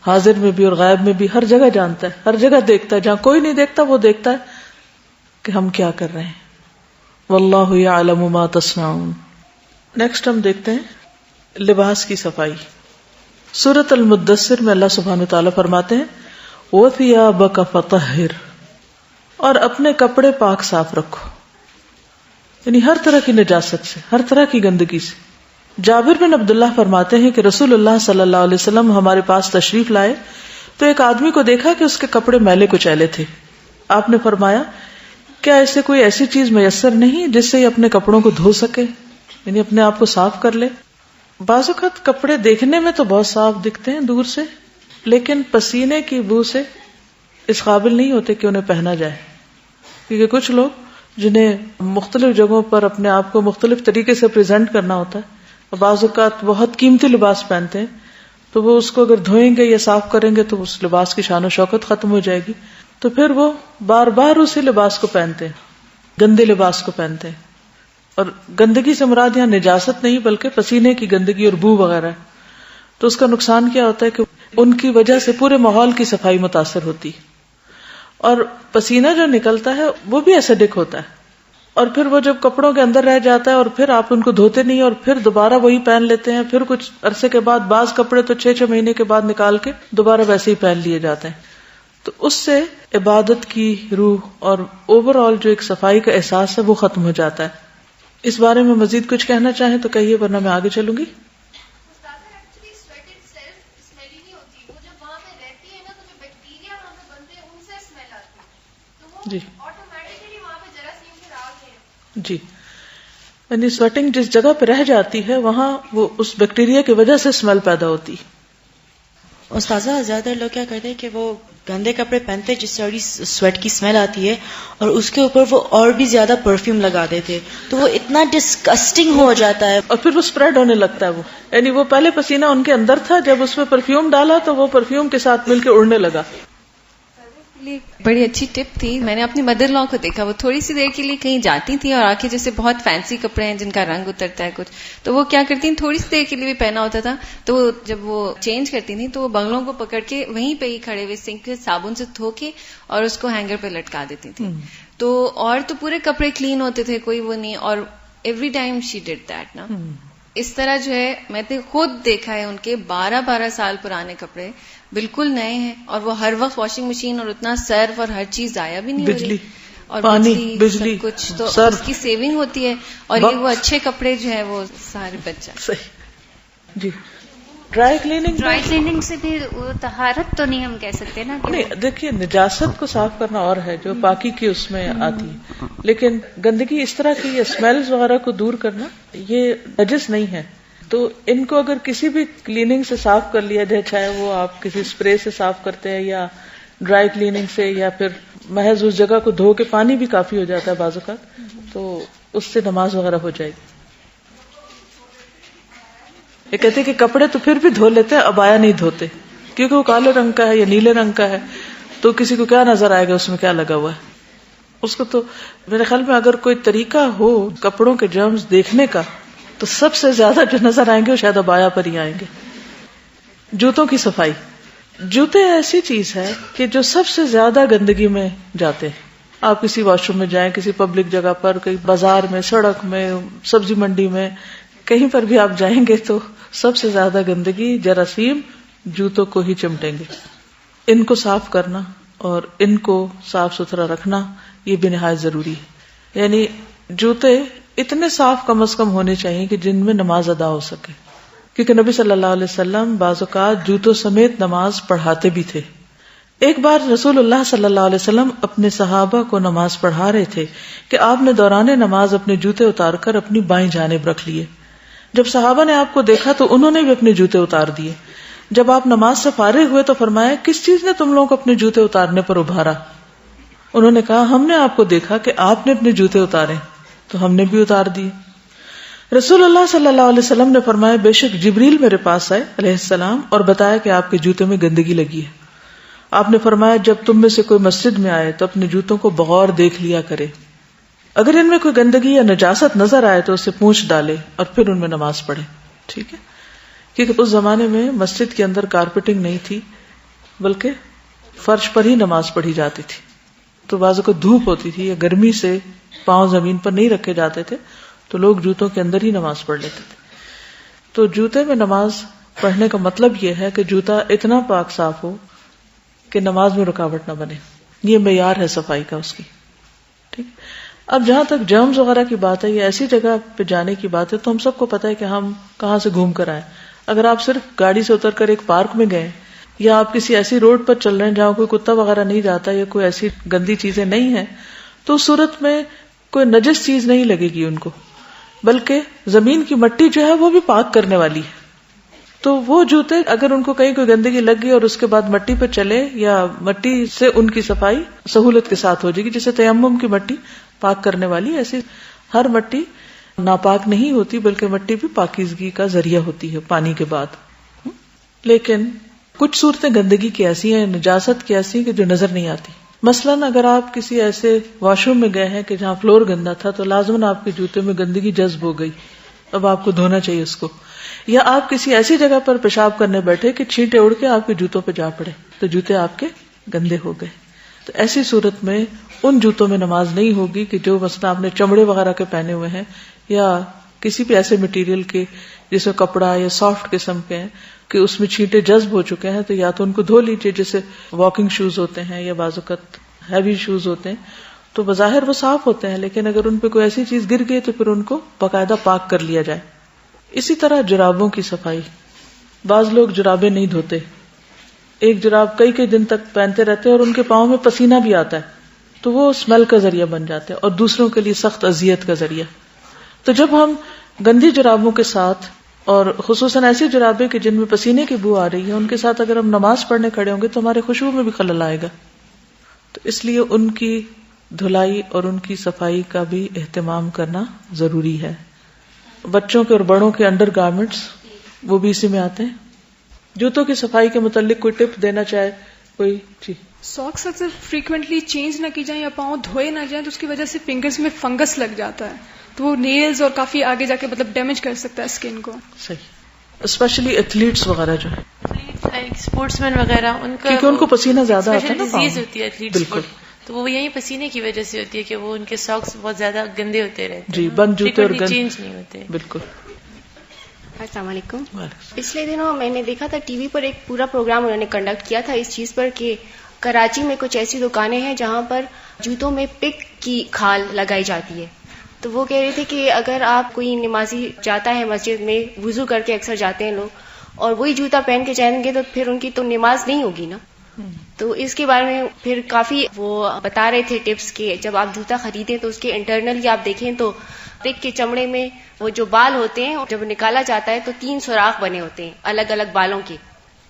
حاضر میں بھی اور غائب میں بھی، ہر جگہ جانتا ہے، ہر جگہ دیکھتا ہے. جہاں کوئی نہیں دیکھتا وہ دیکھتا ہے کہ ہم کیا کر رہے ہیں. واللہ یعلم ما تصنعون. نیکسٹ ہم دیکھتے ہیں لباس کی صفائی. سورۃ المدثر میں اللہ سبحانہ وتعالی فرماتے ہیں وَثِيَابَكَ فَطَهِّرْ، اور اپنے کپڑے پاک صاف رکھو، یعنی ہر طرح کی نجاست سے، ہر طرح کی گندگی سے. جابر بن عبداللہ فرماتے ہیں کہ رسول اللہ صلی اللہ علیہ وسلم ہمارے پاس تشریف لائے تو ایک آدمی کو دیکھا کہ اس کے کپڑے میلے کچیلے تھے. آپ نے فرمایا کیا اسے کوئی ایسی چیز میسر نہیں جس سے یہ اپنے کپڑوں کو دھو سکے، یعنی اپنے آپ کو صاف کر لے. بعض اوقات کپڑے دیکھنے میں تو بہت صاف دکھتے ہیں دور سے، لیکن پسینے کی بو سے اس قابل نہیں ہوتے کہ انہیں پہنا جائے. کیونکہ کچھ لوگ جنہیں مختلف جگہوں پر اپنے آپ کو مختلف طریقے سے پریزنٹ کرنا ہوتا ہے، بعض اوقات بہت قیمتی لباس پہنتے ہیں، تو وہ اس کو اگر دھوئیں گے یا صاف کریں گے تو اس لباس کی شان و شوکت ختم ہو جائے گی. تو پھر وہ بار بار اسی لباس کو پہنتے ہیں، گندے لباس کو پہنتے ہیں. اور گندگی سے مراد یہاں نجاست نہیں بلکہ پسینے کی گندگی اور بو وغیرہ ہے. تو اس کا نقصان کیا ہوتا ہے کہ ان کی وجہ سے پورے ماحول کی صفائی متاثر ہوتی، اور پسینہ جو نکلتا ہے وہ بھی ایسیڈک ہوتا ہے، اور پھر وہ جب کپڑوں کے اندر رہ جاتا ہے اور پھر آپ ان کو دھوتے نہیں اور پھر دوبارہ وہی پہن لیتے ہیں. پھر کچھ عرصے کے بعد بعض کپڑے تو 6 مہینے کے بعد نکال کے دوبارہ ویسے ہی پہن لیے جاتے ہیں. تو اس سے عبادت کی روح اور اوور آل جو ایک صفائی کا احساس ہے وہ ختم ہو جاتا ہے. اس بارے میں مزید کچھ کہنا چاہیں تو کہیے، ورنہ میں آگے چلوں گی. جی جی، یعنی سویٹنگ جس جگہ پہ رہ جاتی ہے وہاں وہ اس بیکٹیریا کی وجہ سے اسمیل پیدا ہوتی. استاذہ زیادہ لوگ کیا کرتے ہیں کہ وہ گندے کپڑے پہنتے ہیں جس سے بڑی سویٹ کی اسمیل آتی ہے اور اس کے اوپر وہ اور بھی زیادہ پرفیوم لگا دیتے تو وہ اتنا ڈسکسٹنگ ہو جاتا ہے اور پھر وہ اسپریڈ ہونے لگتا ہے. وہ یعنی وہ پہلے پسینہ ان کے اندر تھا, جب اس میں پرفیوم ڈالا تو وہ پرفیوم کے ساتھ مل کے اڑنے لگا. بڑی اچھی ٹپ تھی. میں نے اپنی مدر لا کو دیکھا, وہ تھوڑی سی دیر کے لیے کہیں جاتی تھی اور آ کے جیسے بہت فینسی کپڑے ہیں جن کا رنگ اترتا ہے کچھ, تو وہ کیا کرتی ہیں تھوڑی سی دیر کے لیے بھی پہنا ہوتا تھا تو جب وہ چینج کرتی تھی تو وہ بنگلوں کو پکڑ کے وہیں پہ ہی کھڑے ہوئے سنک سے صابن سے دھو کے اور اس کو ہینگر پہ لٹکا دیتی تھی. تو اور تو پورے کپڑے کلین ہوتے تھے, کوئی وہ نہیں, اور every time she did that نا. اس طرح جو ہے میں نے خود دیکھا ہے ان کے 12 سال پرانے کپڑے بالکل نئے ہیں اور وہ ہر وقت واشنگ مشین اور اتنا سرف اور ہر چیز ضائع بھی نہیں ہو رہی اور بجلی کچھ تو اس کی سیونگ ہوتی ہے اور یہ وہ اچھے کپڑے جو ہیں وہ سارے بچ جاتے. جی ڈرائی کلیننگ سے بھی طہارت تو نہیں ہم کہہ سکتے نا. نہیں دیکھیے نجاست کو صاف کرنا اور ہے جو پاکی کی اس میں آتی ہے, لیکن گندگی اس طرح کی اسمیلز وغیرہ کو دور کرنا یہ نجس نہیں ہے. تو ان کو اگر کسی بھی کلیننگ سے صاف کر لیا جائے, چاہے وہ آپ کسی اسپرے سے صاف کرتے ہیں یا ڈرائی کلیننگ سے یا پھر محض اس جگہ کو دھو کے پانی بھی کافی ہو جاتا ہے بعض اوقات, تو اس سے نماز وغیرہ ہو جائے گی. یہ کہتے کہ کپڑے تو پھر بھی دھو لیتے ہیں, عبایا نہیں دھوتے کیونکہ وہ کالے رنگ کا ہے یا نیلے رنگ کا ہے, تو کسی کو کیا نظر آئے گا اس میں کیا لگا ہوا ہے. اس کو تو میرے خیال میں اگر کوئی طریقہ ہو کپڑوں کے جرمز دیکھنے کا تو سب سے زیادہ جو نظر آئیں گے وہ شاید عبایا پر ہی آئیں گے. جوتوں کی صفائی, جوتے ایسی چیز ہے کہ جو سب سے زیادہ گندگی میں جاتے ہیں. آپ کسی واش روم میں جائیں, کسی پبلک جگہ پر, کہیں بازار میں, سڑک میں, سبزی منڈی میں, کہیں پر بھی آپ جائیں گے تو سب سے زیادہ گندگی جراثیم جوتوں کو ہی چمٹیں گے. ان کو صاف کرنا اور ان کو صاف ستھرا رکھنا یہ بھی نہایت ضروری ہے. یعنی جوتے اتنے صاف کم از کم ہونے چاہیے کہ جن میں نماز ادا ہو سکے, کیونکہ نبی صلی اللہ علیہ وسلم بعض اوقات جوتوں سمیت نماز پڑھاتے بھی تھے. ایک بار رسول اللہ صلی اللہ علیہ وسلم اپنے صحابہ کو نماز پڑھا رہے تھے کہ آپ نے دوران نماز اپنے جوتے اتار کر اپنی بائیں جانب رکھ لیے. جب صحابہ نے آپ کو دیکھا تو انہوں نے بھی اپنے جوتے اتار دیے. جب آپ نماز سے فارغ ہوئے تو فرمایا, کس چیز نے تم لوگوں کو اپنے جوتے اتارنے پر ابھارا؟ انہوں نے کہا, ہم نے آپ کو دیکھا کہ آپ نے اپنے جوتے اتارے تو ہم نے بھی اتار دیے. رسول اللہ صلی اللہ علیہ وسلم نے فرمایا, بے شک جبریل میرے پاس آئے علیہ السلام اور بتایا کہ آپ کے جوتے میں گندگی لگی ہے. آپ نے فرمایا, جب تم میں سے کوئی مسجد میں آئے تو اپنے جوتوں کو بغور دیکھ لیا کرے, اگر ان میں کوئی گندگی یا نجاست نظر آئے تو اسے پونچھ ڈالے اور پھر ان میں نماز پڑھے. ٹھیک ہے, کیونکہ اس زمانے میں مسجد کے اندر کارپیٹنگ نہیں تھی بلکہ فرش پر ہی نماز پڑھی جاتی تھی. تو بعض کو دھوپ ہوتی تھی یا گرمی سے پاؤں زمین پر نہیں رکھے جاتے تھے تو لوگ جوتوں کے اندر ہی نماز پڑھ لیتے تھے. تو جوتے میں نماز پڑھنے کا مطلب یہ ہے کہ جوتا اتنا پاک صاف ہو کہ نماز میں رکاوٹ نہ بنے. یہ معیار ہے صفائی کا اس کی. ٹھیک. اب جہاں تک جرمز وغیرہ کی بات ہے یا ایسی جگہ پہ جانے کی بات ہے تو ہم سب کو پتا ہے کہ ہم کہاں سے گھوم کر آئے. اگر آپ صرف گاڑی سے اتر کر ایک پارک میں گئے یا آپ کسی ایسی روڈ پر چل رہے ہیں جہاں کوئی کتا وغیرہ نہیں جاتا یا کوئی ایسی گندی چیزیں نہیں ہیں تو اس صورت میں کوئی نجس چیز نہیں لگے گی ان کو, بلکہ زمین کی مٹی جو ہے وہ بھی پاک کرنے والی ہے. تو وہ جوتے اگر ان کو کہیں کوئی گندگی لگ گئی اور اس کے بعد مٹی پہ چلے یا مٹی سے ان کی صفائی سہولت کے ساتھ ہو جائے گی, جیسے تیمم کی مٹی پاک کرنے والی, ایسی ہر مٹی ناپاک نہیں ہوتی بلکہ مٹی بھی پاکیزگی کا ذریعہ ہوتی ہے پانی کے بعد. لیکن کچھ صورتیں گندگی کی ایسی ہیں, نجاست کی ایسی ہیں کہ جو نظر نہیں آتی. مثلاً اگر آپ کسی ایسے واش روم میں گئے ہیں کہ جہاں فلور گندا تھا تو لازماً آپ کے جوتے میں گندگی جذب ہو گئی, اب آپ کو دھونا چاہیے اس کو. یا آپ کسی ایسی جگہ پر پیشاب کرنے بیٹھے کہ چھینٹے اڑ کے آپ کے جوتوں پہ جا پڑے تو جوتے آپ کے گندے ہو گئے. تو ایسی صورت میں ان جوتوں میں نماز نہیں ہوگی کہ جو مثلا آپ نے چمڑے وغیرہ کے پہنے ہوئے ہیں یا کسی بھی ایسے مٹیریل کے جیسے کپڑا یا سافٹ قسم کے ہیں کہ اس میں چھینٹے جذب ہو چکے ہیں, تو یا تو ان کو دھو لیجیے, جیسے واکنگ شوز ہوتے ہیں یا بعض اوقات ہیوی شوز ہوتے ہیں تو بظاہر وہ صاف ہوتے ہیں, لیکن اگر ان پہ کوئی ایسی چیز گر گئی تو پھر ان کو باقاعدہ پاک کر لیا جائے. اسی طرح جرابوں کی صفائی, بعض لوگ جرابیں نہیں دھوتے, ایک جراب کئی کئی دن تک پہنتے رہتے اور ان کے پاؤں میں پسینہ بھی آتا ہے تو وہ اسمیل کا ذریعہ بن جاتے ہیں اور دوسروں کے لیے سخت اذیت کا ذریعہ. تو جب ہم گندی جرابوں کے ساتھ اور خصوصاً ایسی جرابیں کہ جن میں پسینے کی بو آ رہی ہے، ان کے ساتھ اگر ہم نماز پڑھنے کھڑے ہوں گے تو ہمارے خشوع میں بھی خلل آئے گا. تو اس لیے ان کی دھلائی اور ان کی صفائی کا بھی اہتمام کرنا ضروری ہے. بچوں کے اور بڑوں کے انڈر گارمنٹس وہ بھی اسی میں آتے ہیں. جوتوں کی صفائی کے متعلق کوئی ٹپ دینا چاہے کوئی؟ جی. ساکس اکثر فریکوینٹلی چینج نہ کی جائیں یا پاؤں دھوئے نہ جائیں تو اس کی وجہ سے فنگرز میں فنگس لگ جاتا ہے، تو وہ نیلز اور کافی آگے جا کے مطلب ڈیمیج کر سکتا ہے اسکن کو. صحیح. اسپیشلی ایتھلیٹس وغیرہ جو ہے، اسپورٹس مین وغیرہ، ان کا کیونکہ ان کو پسینہ زیادہ آتا ہے نا، ڈیزیز ہوتی ہے ایتھلیٹس. بالکل. تو وہ یہی پسینے کی وجہ سے ہوتی ہے کہ وہ ان کے ساکس بہت زیادہ گندے ہوتے رہتے ہیں. جی، بند جوتے اور گند چینج نہیں ہوتے. بالکل. السلام علیکم. پچھلے دنوں میں نے دیکھا تھا ٹی وی پر ایک پورا پروگرام انہوں نے کنڈکٹ کیا تھا اس چیز پر کہ کراچی میں کچھ ایسی دکانیں ہیں جہاں پر جوتوں میں پک کی کھال لگائی جاتی ہے. تو وہ کہہ رہے تھے کہ اگر آپ کوئی نمازی جاتا ہے مسجد میں، وضو کر کے اکثر جاتے ہیں لوگ، اور وہی جوتا پہن کے جائیں گے تو پھر ان کی تو نماز نہیں ہوگی نا. تو اس کے بارے میں پھر کافی وہ بتا رہے تھے ٹپس کہ جب آپ جوتا خریدیں تو اس کے انٹرنلی آپ دیکھیں تو پک کے چمڑے میں وہ جو بال ہوتے ہیں جب نکالا جاتا ہے تو 3 سوراخ بنے ہوتے ہیں الگ الگ بالوں کے.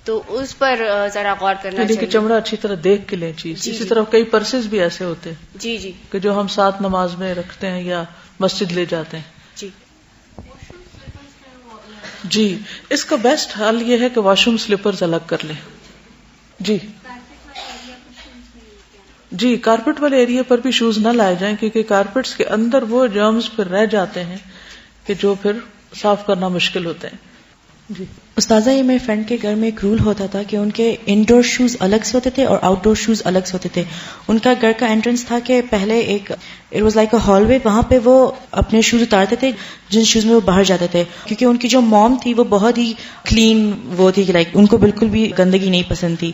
تو اس پر ذرا غور کرنا چاہیے کہ چمڑا اچھی طرح دیکھ کے لیں چیز. اسی طرح کئی پرسز بھی ایسے ہوتے ہیں جی جی کہ جو ہم ساتھ نماز میں رکھتے ہیں یا مسجد لے جاتے ہیں. جی جی اس کا بیسٹ حل یہ ہے کہ واش روم سلیپرز الگ کر لیں. جی جی کارپیٹ والے ایریا پر بھی شوز نہ لائے جائیں کیونکہ کارپیٹس کے اندر وہ جرمز پھر رہ جاتے ہیں کہ جو پھر صاف کرنا مشکل ہوتے ہیں. جی استاذہ، یہ میرے فرینڈ کے گھر میں ایک رول ہوتا تھا کہ ان کے انڈور شوز الگ سے ہوتے تھے اور آؤٹ ڈور شوز الگ سے ہوتے تھے. ان کا گھر کا انٹرنس تھا کہ پہلے ایک it was like a hallway, وہاں پہ وہ اپنے شوز اتارتے تھے جن شوز میں وہ باہر جاتے تھے. کیونکہ ان کی جو موم تھی وہ بہت ہی کلین وہ تھی، لائک ان کو بالکل بھی گندگی نہیں پسند تھی.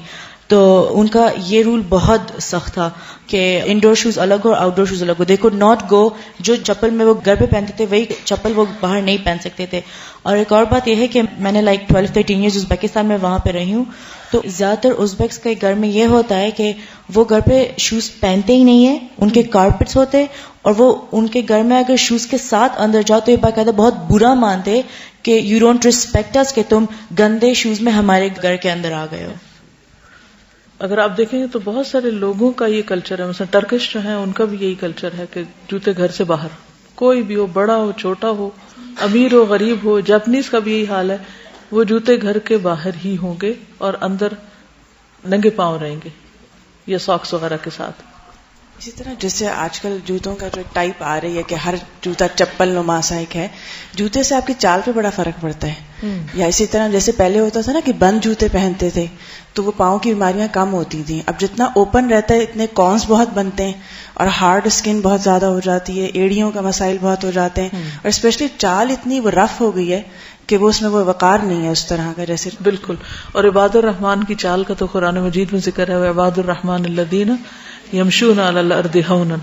تو ان کا یہ رول بہت سخت تھا کہ انڈور شوز الگ ہو اور آؤٹ ڈور شوز الگ ہو. دے کوڈ ناٹ گو، جو چپل میں وہ گھر پہ پہنتے تھے وہی چپل وہ باہر نہیں پہن سکتے تھے. اور ایک اور بات یہ ہے کہ میں نے 12-13 ایئرز ازبیکستان میں وہاں پہ رہی ہوں، تو زیادہ تر ازبیکس کے گھر میں یہ ہوتا ہے کہ وہ گھر پہ شوز پہنتے ہی نہیں ہیں، ان کے کارپٹس ہوتے، اور وہ ان کے گھر میں اگر شوز کے ساتھ اندر جاؤ تو یہ باقاعدہ بہت برا مانتے کہ یو ڈونٹ ریسپیکٹ اس، کہ تم گندے شوز میں ہمارے گھر کے اندر آ گئے ہو. اگر آپ دیکھیں گے تو بہت سارے لوگوں کا یہ کلچر ہے، مثلا ٹرکش جو ہے ان کا بھی یہی کلچر ہے کہ جوتے گھر سے باہر، کوئی بھی ہو، بڑا ہو چھوٹا ہو، امیر ہو غریب ہو. جاپنیز کا بھی یہی حال ہے، وہ جوتے گھر کے باہر ہی ہوں گے اور اندر ننگے پاؤں رہیں گے یا ساکس وغیرہ کے ساتھ. اسی طرح جیسے آج کل جوتوں کا جو ٹائپ آ رہی ہے کہ ہر جوتا چپل نما سا ایک ہے، جوتے سے آپ کی چال پہ بڑا فرق پڑتا ہے. یا اسی طرح جیسے پہلے ہوتا تھا نا کہ بند جوتے پہنتے تھے تو وہ پاؤں کی بیماریاں کم ہوتی تھیں. اب جتنا اوپن رہتا ہے اتنے کونس بہت بنتے ہیں اور ہارڈ اسکن بہت زیادہ ہو جاتی ہے، ایڑیوں کا مسائل بہت ہو جاتے ہیں، اور اسپیشلی چال اتنی وہ رف ہو گئی ہے کہ وہ اس میں وہ وقار نہیں ہے اس طرح کا جیسے. بالکل. اور عباد الرحمان کی چال کا تو قرآن مجید میں ذکر ہے، عباد الرحمان الذین یمشون علی الارض ہونا.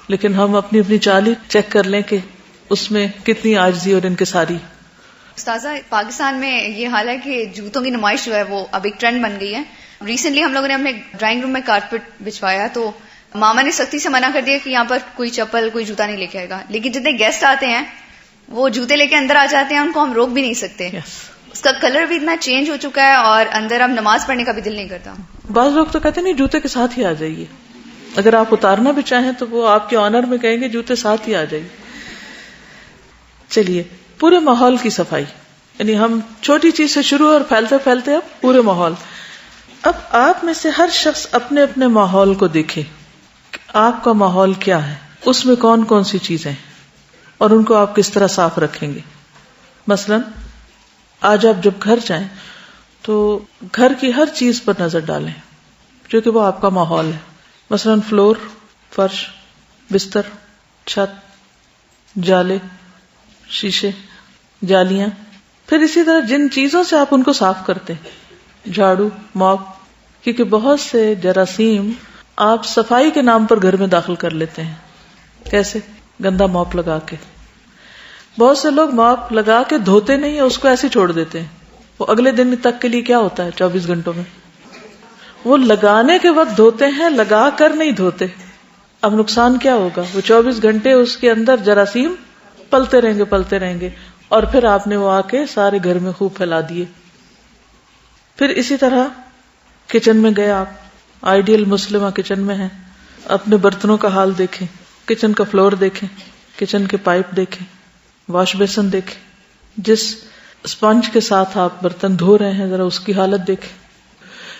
لیکن ہم اپنی اپنی چال ہی چیک کر لیں کہ اس میں کتنی عاجزی اور انکساری. استاذہ، پاکستان میں یہ حال ہے کہ جوتوں کی نمائش جو ہے وہ اب ایک ٹرینڈ بن گئی ہے. ریسنٹلی ہم لوگوں نے اپنے ڈرائنگ روم میں کارپیٹ بچھوایا تو ماما نے سختی سے منع کر دیا کہ یہاں پر کوئی چپل کوئی جوتا نہیں لے کے آئے گا. لیکن جتنے گیسٹ آتے ہیں وہ جوتے لے کے اندر آ جاتے ہیں، ان کو ہم روک بھی نہیں سکتے. اس کا کلر بھی اتنا چینج ہو چکا ہے اور اندر اب نماز پڑھنے کا بھی دل نہیں کرتا. بعض لوگ تو کہتے ہیں نہیں جوتے کے ساتھ ہی آ جائیے، اگر آپ اتارنا بھی چاہیں تو وہ آپ کے آنر میں کہیں گے جوتے ساتھ ہی آ جائیے. چلیے، پورے ماحول کی صفائی، یعنی ہم چھوٹی چیز سے شروع اور پھیلتے پھیلتے اب پورے ماحول. اب آپ میں سے ہر شخص اپنے اپنے ماحول کو دیکھے کہ آپ کا ماحول کیا ہے، اس میں کون کون سی چیزیں ہیں اور ان کو آپ کس طرح صاف رکھیں گے. مثلا آج آپ جب گھر جائیں تو گھر کی ہر چیز پر نظر ڈالیں جو کہ وہ آپ کا ماحول ہے. مثلا فلور، فرش، بستر، چھت، جالے، شیشے، جالیاں. پھر اسی طرح جن چیزوں سے آپ ان کو صاف کرتے ہیں، جھاڑو، موپ، کیونکہ بہت سے جراثیم آپ صفائی کے نام پر گھر میں داخل کر لیتے ہیں. کیسے؟ گندا موپ لگا کے. بہت سے لوگ موپ لگا کے دھوتے نہیں ہیں، اس کو ایسے چھوڑ دیتے ہیں. وہ اگلے دن تک کے لیے کیا ہوتا ہے 24 گھنٹوں میں، وہ لگانے کے وقت دھوتے ہیں، لگا کر نہیں دھوتے. اب نقصان کیا ہوگا؟ وہ 24 گھنٹے اس کے اندر جراثیم پلتے رہیں گے. اور پھر آپ نے وہ آ کے سارے گھر میں خوب پھیلا دیے. پھر اسی طرح کچن میں گئے آپ، آئیڈیل مسلمہ کچن میں ہیں، اپنے برتنوں کا حال دیکھیں، کچن کا فلور دیکھیں، کچن کے پائپ دیکھیں، واش بیسن دیکھیں، جس اسپنج کے ساتھ آپ برتن دھو رہے ہیں ذرا اس کی حالت دیکھیں،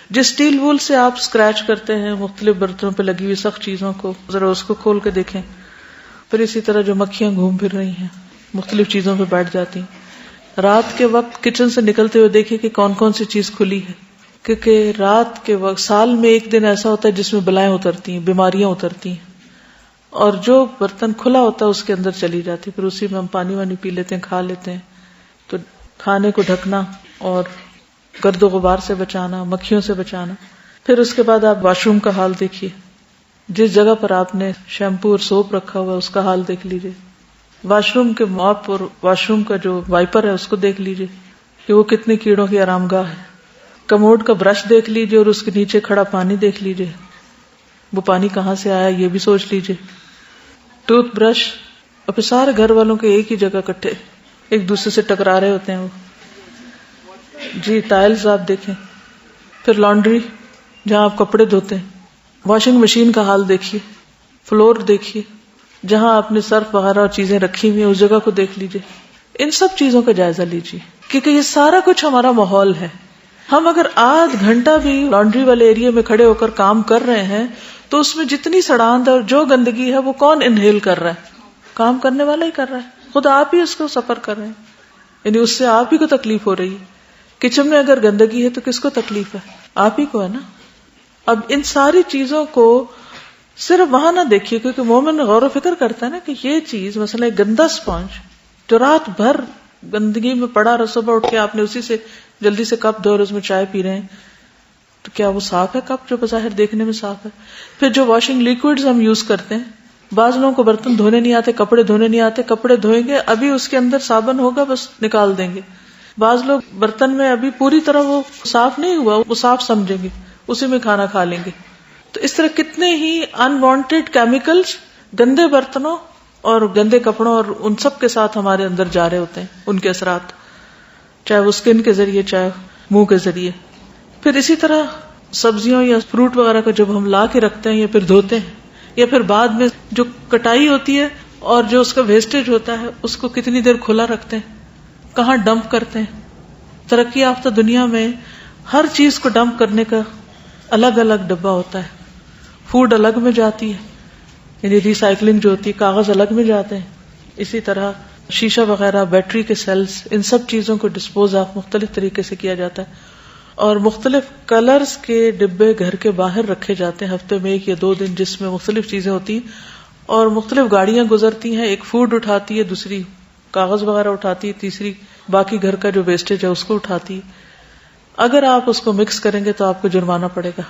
جس اسٹیل وول سے آپ اسکریچ کرتے ہیں مختلف برتنوں پہ لگی ہوئی سخت چیزوں کو ذرا اس کو کھول کے دیکھیں. پھر اسی طرح جو مکھیاں گھوم پھر رہی ہیں مختلف چیزوں پہ بیٹھ جاتی ہیں، رات کے وقت کچن سے نکلتے ہوئے دیکھیں کہ کون کون سی چیز کھلی ہے، کیونکہ رات کے وقت سال میں ایک دن ایسا ہوتا ہے جس میں بلائیں اترتی ہیں، بیماریاں اترتی ہیں، اور جو برتن کھلا ہوتا ہے اس کے اندر چلی جاتی، پھر اسی میں ہم پانی وانی پی لیتے ہیں، کھا لیتے ہیں. تو کھانے کو ڈھکنا اور گرد و غبار سے بچانا، مکھیوں سے بچانا. پھر اس کے بعد آپ واش روم کا حال دیکھیے، جس جگہ پر آپ نے شیمپو اور سوپ رکھا ہوا اس کا حال دیکھ لیجیے. واش روم کے موپ اور واش روم کا جو وائپر ہے اس کو دیکھ لیجیے کہ وہ کتنے کیڑوں کی آرام گاہ ہے. کموڈ کا برش دیکھ لیجیے اور اس کے نیچے کھڑا پانی دیکھ لیجیے، وہ پانی کہاں سے آیا یہ بھی سوچ لیجیے. ٹوتھ برش، اور پھر سارے گھر والوں کے ایک ہی جگہ کٹھے ایک دوسرے سے ٹکرا رہے ہوتے ہیں وہ. جی ٹائلز آپ دیکھیں. پھر لانڈری جہاں آپ کپڑے دھوتے ہیں، واشنگ مشین کا حال دیکھیے، فلور دیکھیے، جہاں آپ نے سرف وغیرہ اور چیزیں رکھی ہوئی ہیں اس جگہ کو دیکھ لیجیے. ان سب چیزوں کا جائزہ لیجیے کیونکہ یہ سارا کچھ ہمارا ماحول ہے. ہم اگر آدھ گھنٹہ بھی لانڈری والے ایریا میں کھڑے ہو کر کام کر رہے ہیں تو اس میں جتنی سڑاند اور جو گندگی ہے وہ کون انہیل کر رہا ہے؟ کام کرنے والا ہی کر رہا ہے، خود آپ ہی اس کو سفر کر رہے ہیں، یعنی اس سے آپ ہی کو تکلیف ہو رہی ہے. کچن میں اگر گندگی ہے تو کس کو تکلیف ہے؟ آپ ہی کو ہے نا. اب ان ساری چیزوں کو صرف وہاں نہ دیکھیے، کیونکہ مومن غور و فکر کرتا ہے نا کہ یہ چیز مثلا ایک گندا اسپونج جو رات بھر گندگی میں پڑا رہا، صبح اٹھ کے آپ نے اسی سے جلدی سے کپ دھو اور اس میں چائے پی رہے ہیں، تو کیا وہ صاف ہے کپ جو بظاہر دیکھنے میں صاف ہے؟ پھر جو واشنگ لیکوڈز ہم یوز کرتے ہیں، بعض لوگوں کو برتن دھونے نہیں آتے، کپڑے دھونے نہیں آتے، کپڑے دھوئیں گے ابھی اس کے اندر صابن ہوگا بس نکال دیں گے. بعض لوگ برتن میں ابھی پوری طرح وہ صاف نہیں ہوا وہ صاف سمجھیں گے، اسی میں کھانا کھا لیں گے. تو اس طرح کتنے ہی انوانٹیڈ کیمیکلز گندے برتنوں اور گندے کپڑوں اور ان سب کے ساتھ ہمارے اندر جا رہے ہوتے ہیں، ان کے اثرات چاہے وہ اسکن کے ذریعے چاہے منہ کے ذریعے. پھر اسی طرح سبزیوں یا فروٹ وغیرہ کو جب ہم لا کے رکھتے ہیں یا پھر دھوتے ہیں یا پھر بعد میں جو کٹائی ہوتی ہے اور جو اس کا ویسٹیج ہوتا ہے اس کو کتنی دیر کھلا رکھتے ہیں، کہاں ڈمپ کرتے ہیں. ترقی یافتہ دنیا میں ہر چیز کو ڈمپ کرنے کا الگ الگ ڈبہ ہوتا ہے. فوڈ الگ میں جاتی ہے، یعنی ریسائکلنگ جو ہوتی ہے، کاغذ الگ میں جاتے ہیں. اسی طرح شیشہ وغیرہ، بیٹری کے سیلز، ان سب چیزوں کو ڈسپوز آف مختلف طریقے سے کیا جاتا ہے. اور مختلف کلرز کے ڈبے گھر کے باہر رکھے جاتے ہیں ہفتے میں 1 یا 2 دن، جس میں مختلف چیزیں ہوتی ہیں اور مختلف گاڑیاں گزرتی ہیں. ایک فوڈ اٹھاتی ہے، دوسری کاغذ وغیرہ اٹھاتی ہے، تیسری باقی گھر کا جو ویسٹیج ہے اس کو اٹھاتی ہے. اگر آپ اس کو مکس کریں گے تو آپ کو جرمانہ پڑے گا.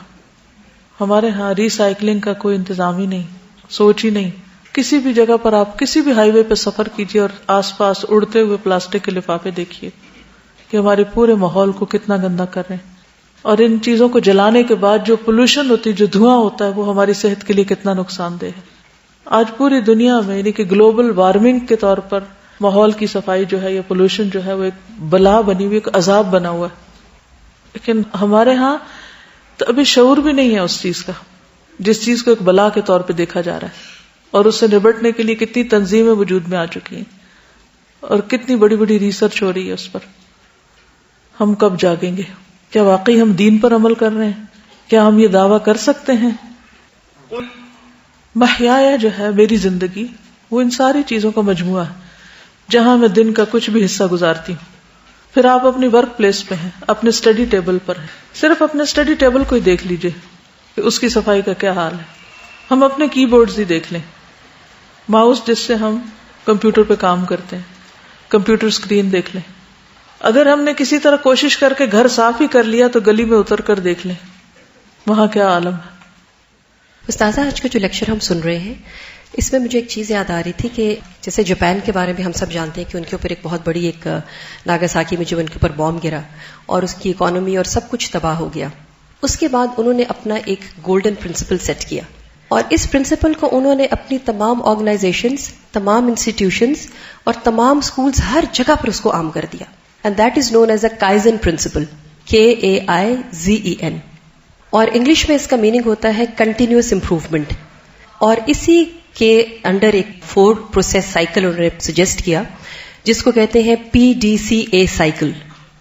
ہمارے ہاں ری سائکلنگ کا کوئی انتظام ہی نہیں، سوچ ہی نہیں. کسی بھی جگہ پر آپ کسی بھی ہائی وے پہ سفر کیجیے اور آس پاس اڑتے ہوئے پلاسٹک کے لفافے دیکھیے کہ ہمارے پورے ماحول کو کتنا گندا کر رہے ہیں. اور ان چیزوں کو جلانے کے بعد جو پولوشن ہوتی ہے، جو دھواں ہوتا ہے، وہ ہماری صحت کے لیے کتنا نقصان دہ ہے. آج پوری دنیا میں یعنی کہ گلوبل وارمنگ کے طور پر ماحول کی صفائی جو ہے یا پولوشن جو ہے وہ ایک بلا بنی ہوئی، ایک عذاب بنا ہوا ہے. لیکن ہمارے ہاں تو ابھی شعور بھی نہیں ہے اس چیز کا، جس چیز کو ایک بلا کے طور پہ دیکھا جا رہا ہے. اور اس سے نبٹنے کے لیے کتنی تنظیمیں وجود میں آ چکی ہیں اور کتنی بڑی بڑی ریسرچ ہو رہی ہے اس پر. ہم کب جاگیں گے؟ کیا واقعی ہم دین پر عمل کر رہے ہیں؟ کیا ہم یہ دعویٰ کر سکتے ہیں؟ محیایا جو ہے میری زندگی، وہ ان ساری چیزوں کا مجموعہ ہے جہاں میں دن کا کچھ بھی حصہ گزارتی ہوں. پھر آپ اپنی ورک پلیس پہ ہیں، اپنے اسٹڈی ٹیبل پر ہیں، صرف اپنے اسٹڈی ٹیبل کو ہی دیکھ لیجئے کہ اس کی صفائی کا کیا حال ہے. ہم اپنے کی بورڈز ہی دیکھ لیں، ماؤس جس سے ہم کمپیوٹر پہ کام کرتے ہیں، کمپیوٹر اسکرین دیکھ لیں. اگر ہم نے کسی طرح کوشش کر کے گھر صاف ہی کر لیا تو گلی میں اتر کر دیکھ لیں وہاں کیا عالم ہے. استاذہ آج کا جو لیکچر ہم سن رہے ہیں اس میں مجھے ایک چیز یاد آ رہی تھی کہ جیسے جاپان کے بارے میں ہم سب جانتے ہیں کہ ان کے اوپر ایک بہت بڑی ایک ناگاساکی میں جو ان کے اوپر بام گرا اور اس کی اکانومی اور سب کچھ تباہ ہو گیا. اس کے بعد انہوں نے اپنا ایک گولڈن پرنسپل سیٹ کیا اور اس پرنسپل کو انہوں نے اپنی تمام آرگنائزیشنز، تمام انسٹیٹیوشنز اور تمام اسکولز ہر جگہ پر اس کو عام کر دیا. And that is known as a kaizen principle, KAIZEN. اور انگلش میں اس کا میننگ ہوتا ہے کنٹینیوس امپروومنٹ. اور اسی کے انڈر ایک 4 پروسیس سائیکل انہوں نے سجیسٹ کیا جس کو کہتے ہیں PDCA cycle,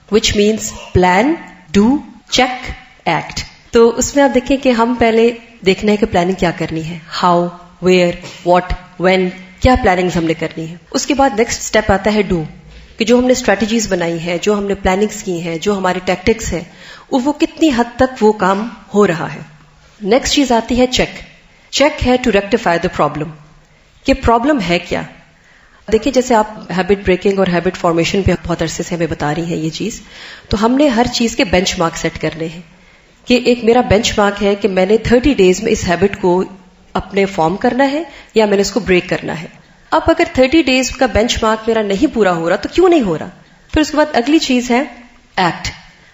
which means plan, do, check, act. تو اس میں آپ دیکھیں کہ ہم پہلے دیکھنا ہے کہ پلاننگ کیا کرنی ہے، ہاؤ، ویئر، واٹ، وین، کیا پلاننگز ہم نے کرنی ہے. اس کے بعد نیکسٹ اسٹیپ آتا ہے ڈو، کہ جو ہم نے اسٹریٹجیز بنائی ہیں، جو ہم نے پلاننگز کی ہیں، جو ہماری ٹیکٹکس ہیں، وہ کتنی حد تک وہ کام ہو رہا ہے. نیکسٹ چیز آتی ہے چیک. چیک ہے ٹو ریکٹیفائی دا پرابلم، کہ پرابلم ہے کیا. دیکھیں جیسے آپ ہیبٹ بریکنگ اور ہیبٹ فارمیشن پہ بہت عرصے سے ہمیں بتا رہی ہیں یہ چیز، تو ہم نے ہر چیز کے بینچ مارک سیٹ کرنے ہیں. کہ ایک میرا بینچ مارک ہے کہ میں نے 30 days میں اس ہیبٹ کو اپنے فارم کرنا ہے یا میں نے اس کو بریک کرنا ہے. اب اگر 30 days کا بینچ مارک میرا نہیں پورا ہو رہا تو کیوں نہیں ہو رہا؟ پھر اس کے بعد اگلی چیز ہے ایکٹ.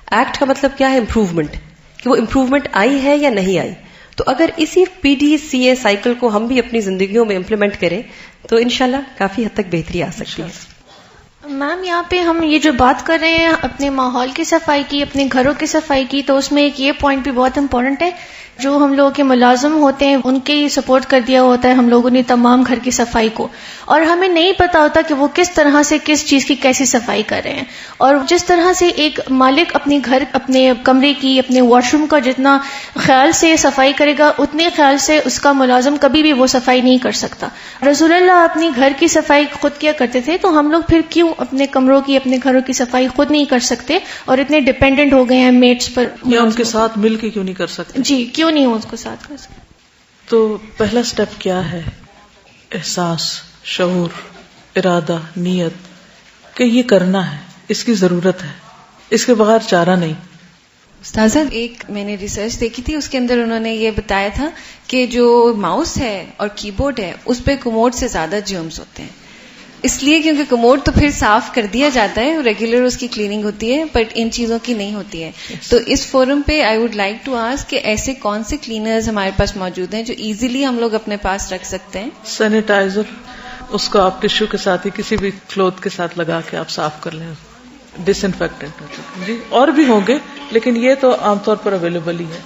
ایکٹ کا مطلب کیا ہے؟ امپروومنٹ، کہ وہ امپروومنٹ آئی ہے یا نہیں آئی. تو اگر اسی PDCA سائیکل کو ہم بھی اپنی زندگیوں میں امپلیمنٹ کریں تو انشاءاللہ کافی حد تک بہتری آ سکتی ہے. میم یہاں پہ ہم یہ جو بات کر رہے ہیں اپنے ماحول کی صفائی کی، اپنے گھروں کی صفائی کی، تو اس میں ایک یہ پوائنٹ بھی بہت امپورٹنٹ ہے. جو ہم لوگوں کے ملازم ہوتے ہیں ان کے سپورٹ کر دیا ہوتا ہے ہم لوگوں نے تمام گھر کی صفائی کو، اور ہمیں نہیں پتا ہوتا کہ وہ کس طرح سے کس چیز کی کیسی صفائی کر رہے ہیں. اور جس طرح سے ایک مالک اپنے گھر، اپنے کمرے کی، اپنے واش روم کا جتنا خیال سے صفائی کرے گا اتنے خیال سے اس کا ملازم کبھی بھی وہ صفائی نہیں کر سکتا. رسول اللہ اپنی گھر کی صفائی خود کیا کرتے تھے، تو ہم لوگ پھر کیوں اپنے کمروں کی، اپنے گھروں کی صفائی خود نہیں کر سکتے اور اتنے ڈیپینڈنٹ ہو گئے ہیں میٹس پر؟ یا ان کے ساتھ مل کے کیوں نہیں کر سکتے؟ جی کیوں نہیں اس کو ساتھ کر سکتے؟ تو پہلا سٹیپ کیا ہے؟ احساس، شعور، ارادہ، نیت کہ یہ کرنا ہے، اس کی ضرورت ہے، اس کے بغیر چارہ نہیں. استاذہ ایک میں نے ریسرچ دیکھی تھی، اس کے اندر انہوں نے یہ بتایا تھا کہ جو ماؤس ہے اور کی بورڈ ہے اس پہ کموڈ سے زیادہ جرمز ہوتے ہیں. اس لیے کیونکہ کموڈ تو پھر صاف کر دیا جاتا ہے، ریگولر اس کی کلیننگ ہوتی ہے، بٹ ان چیزوں کی نہیں ہوتی ہے. تو اس فورم پہ I would like to ask کہ ایسے کون سے کلینرز ہمارے پاس موجود ہیں جو ایزیلی ہم لوگ اپنے پاس رکھ سکتے ہیں؟ سینیٹائزر، اس کو آپ ٹشو کے ساتھ ہی کسی بھی کلوتھ کے ساتھ لگا کے آپ صاف کر لیں. ڈس انفیکٹنٹ جی اور بھی ہوں گے لیکن یہ تو عام طور پر اویلیبل ہی ہے.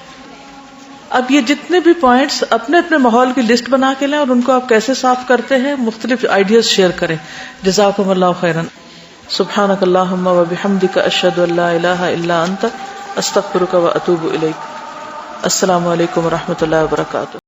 اب یہ جتنے بھی پوائنٹس اپنے اپنے ماحول کی لسٹ بنا کے لیں اور ان کو آپ کیسے صاف کرتے ہیں، مختلف آئیڈیاز شیئر کریں. جزاکم اللہ خیرا. سبحانک اللہم و بحمدک، اشہد ان لا الہ الا انت، استغفرک و اتوب الیک. السلام علیکم و رحمۃ اللہ وبرکاتہ.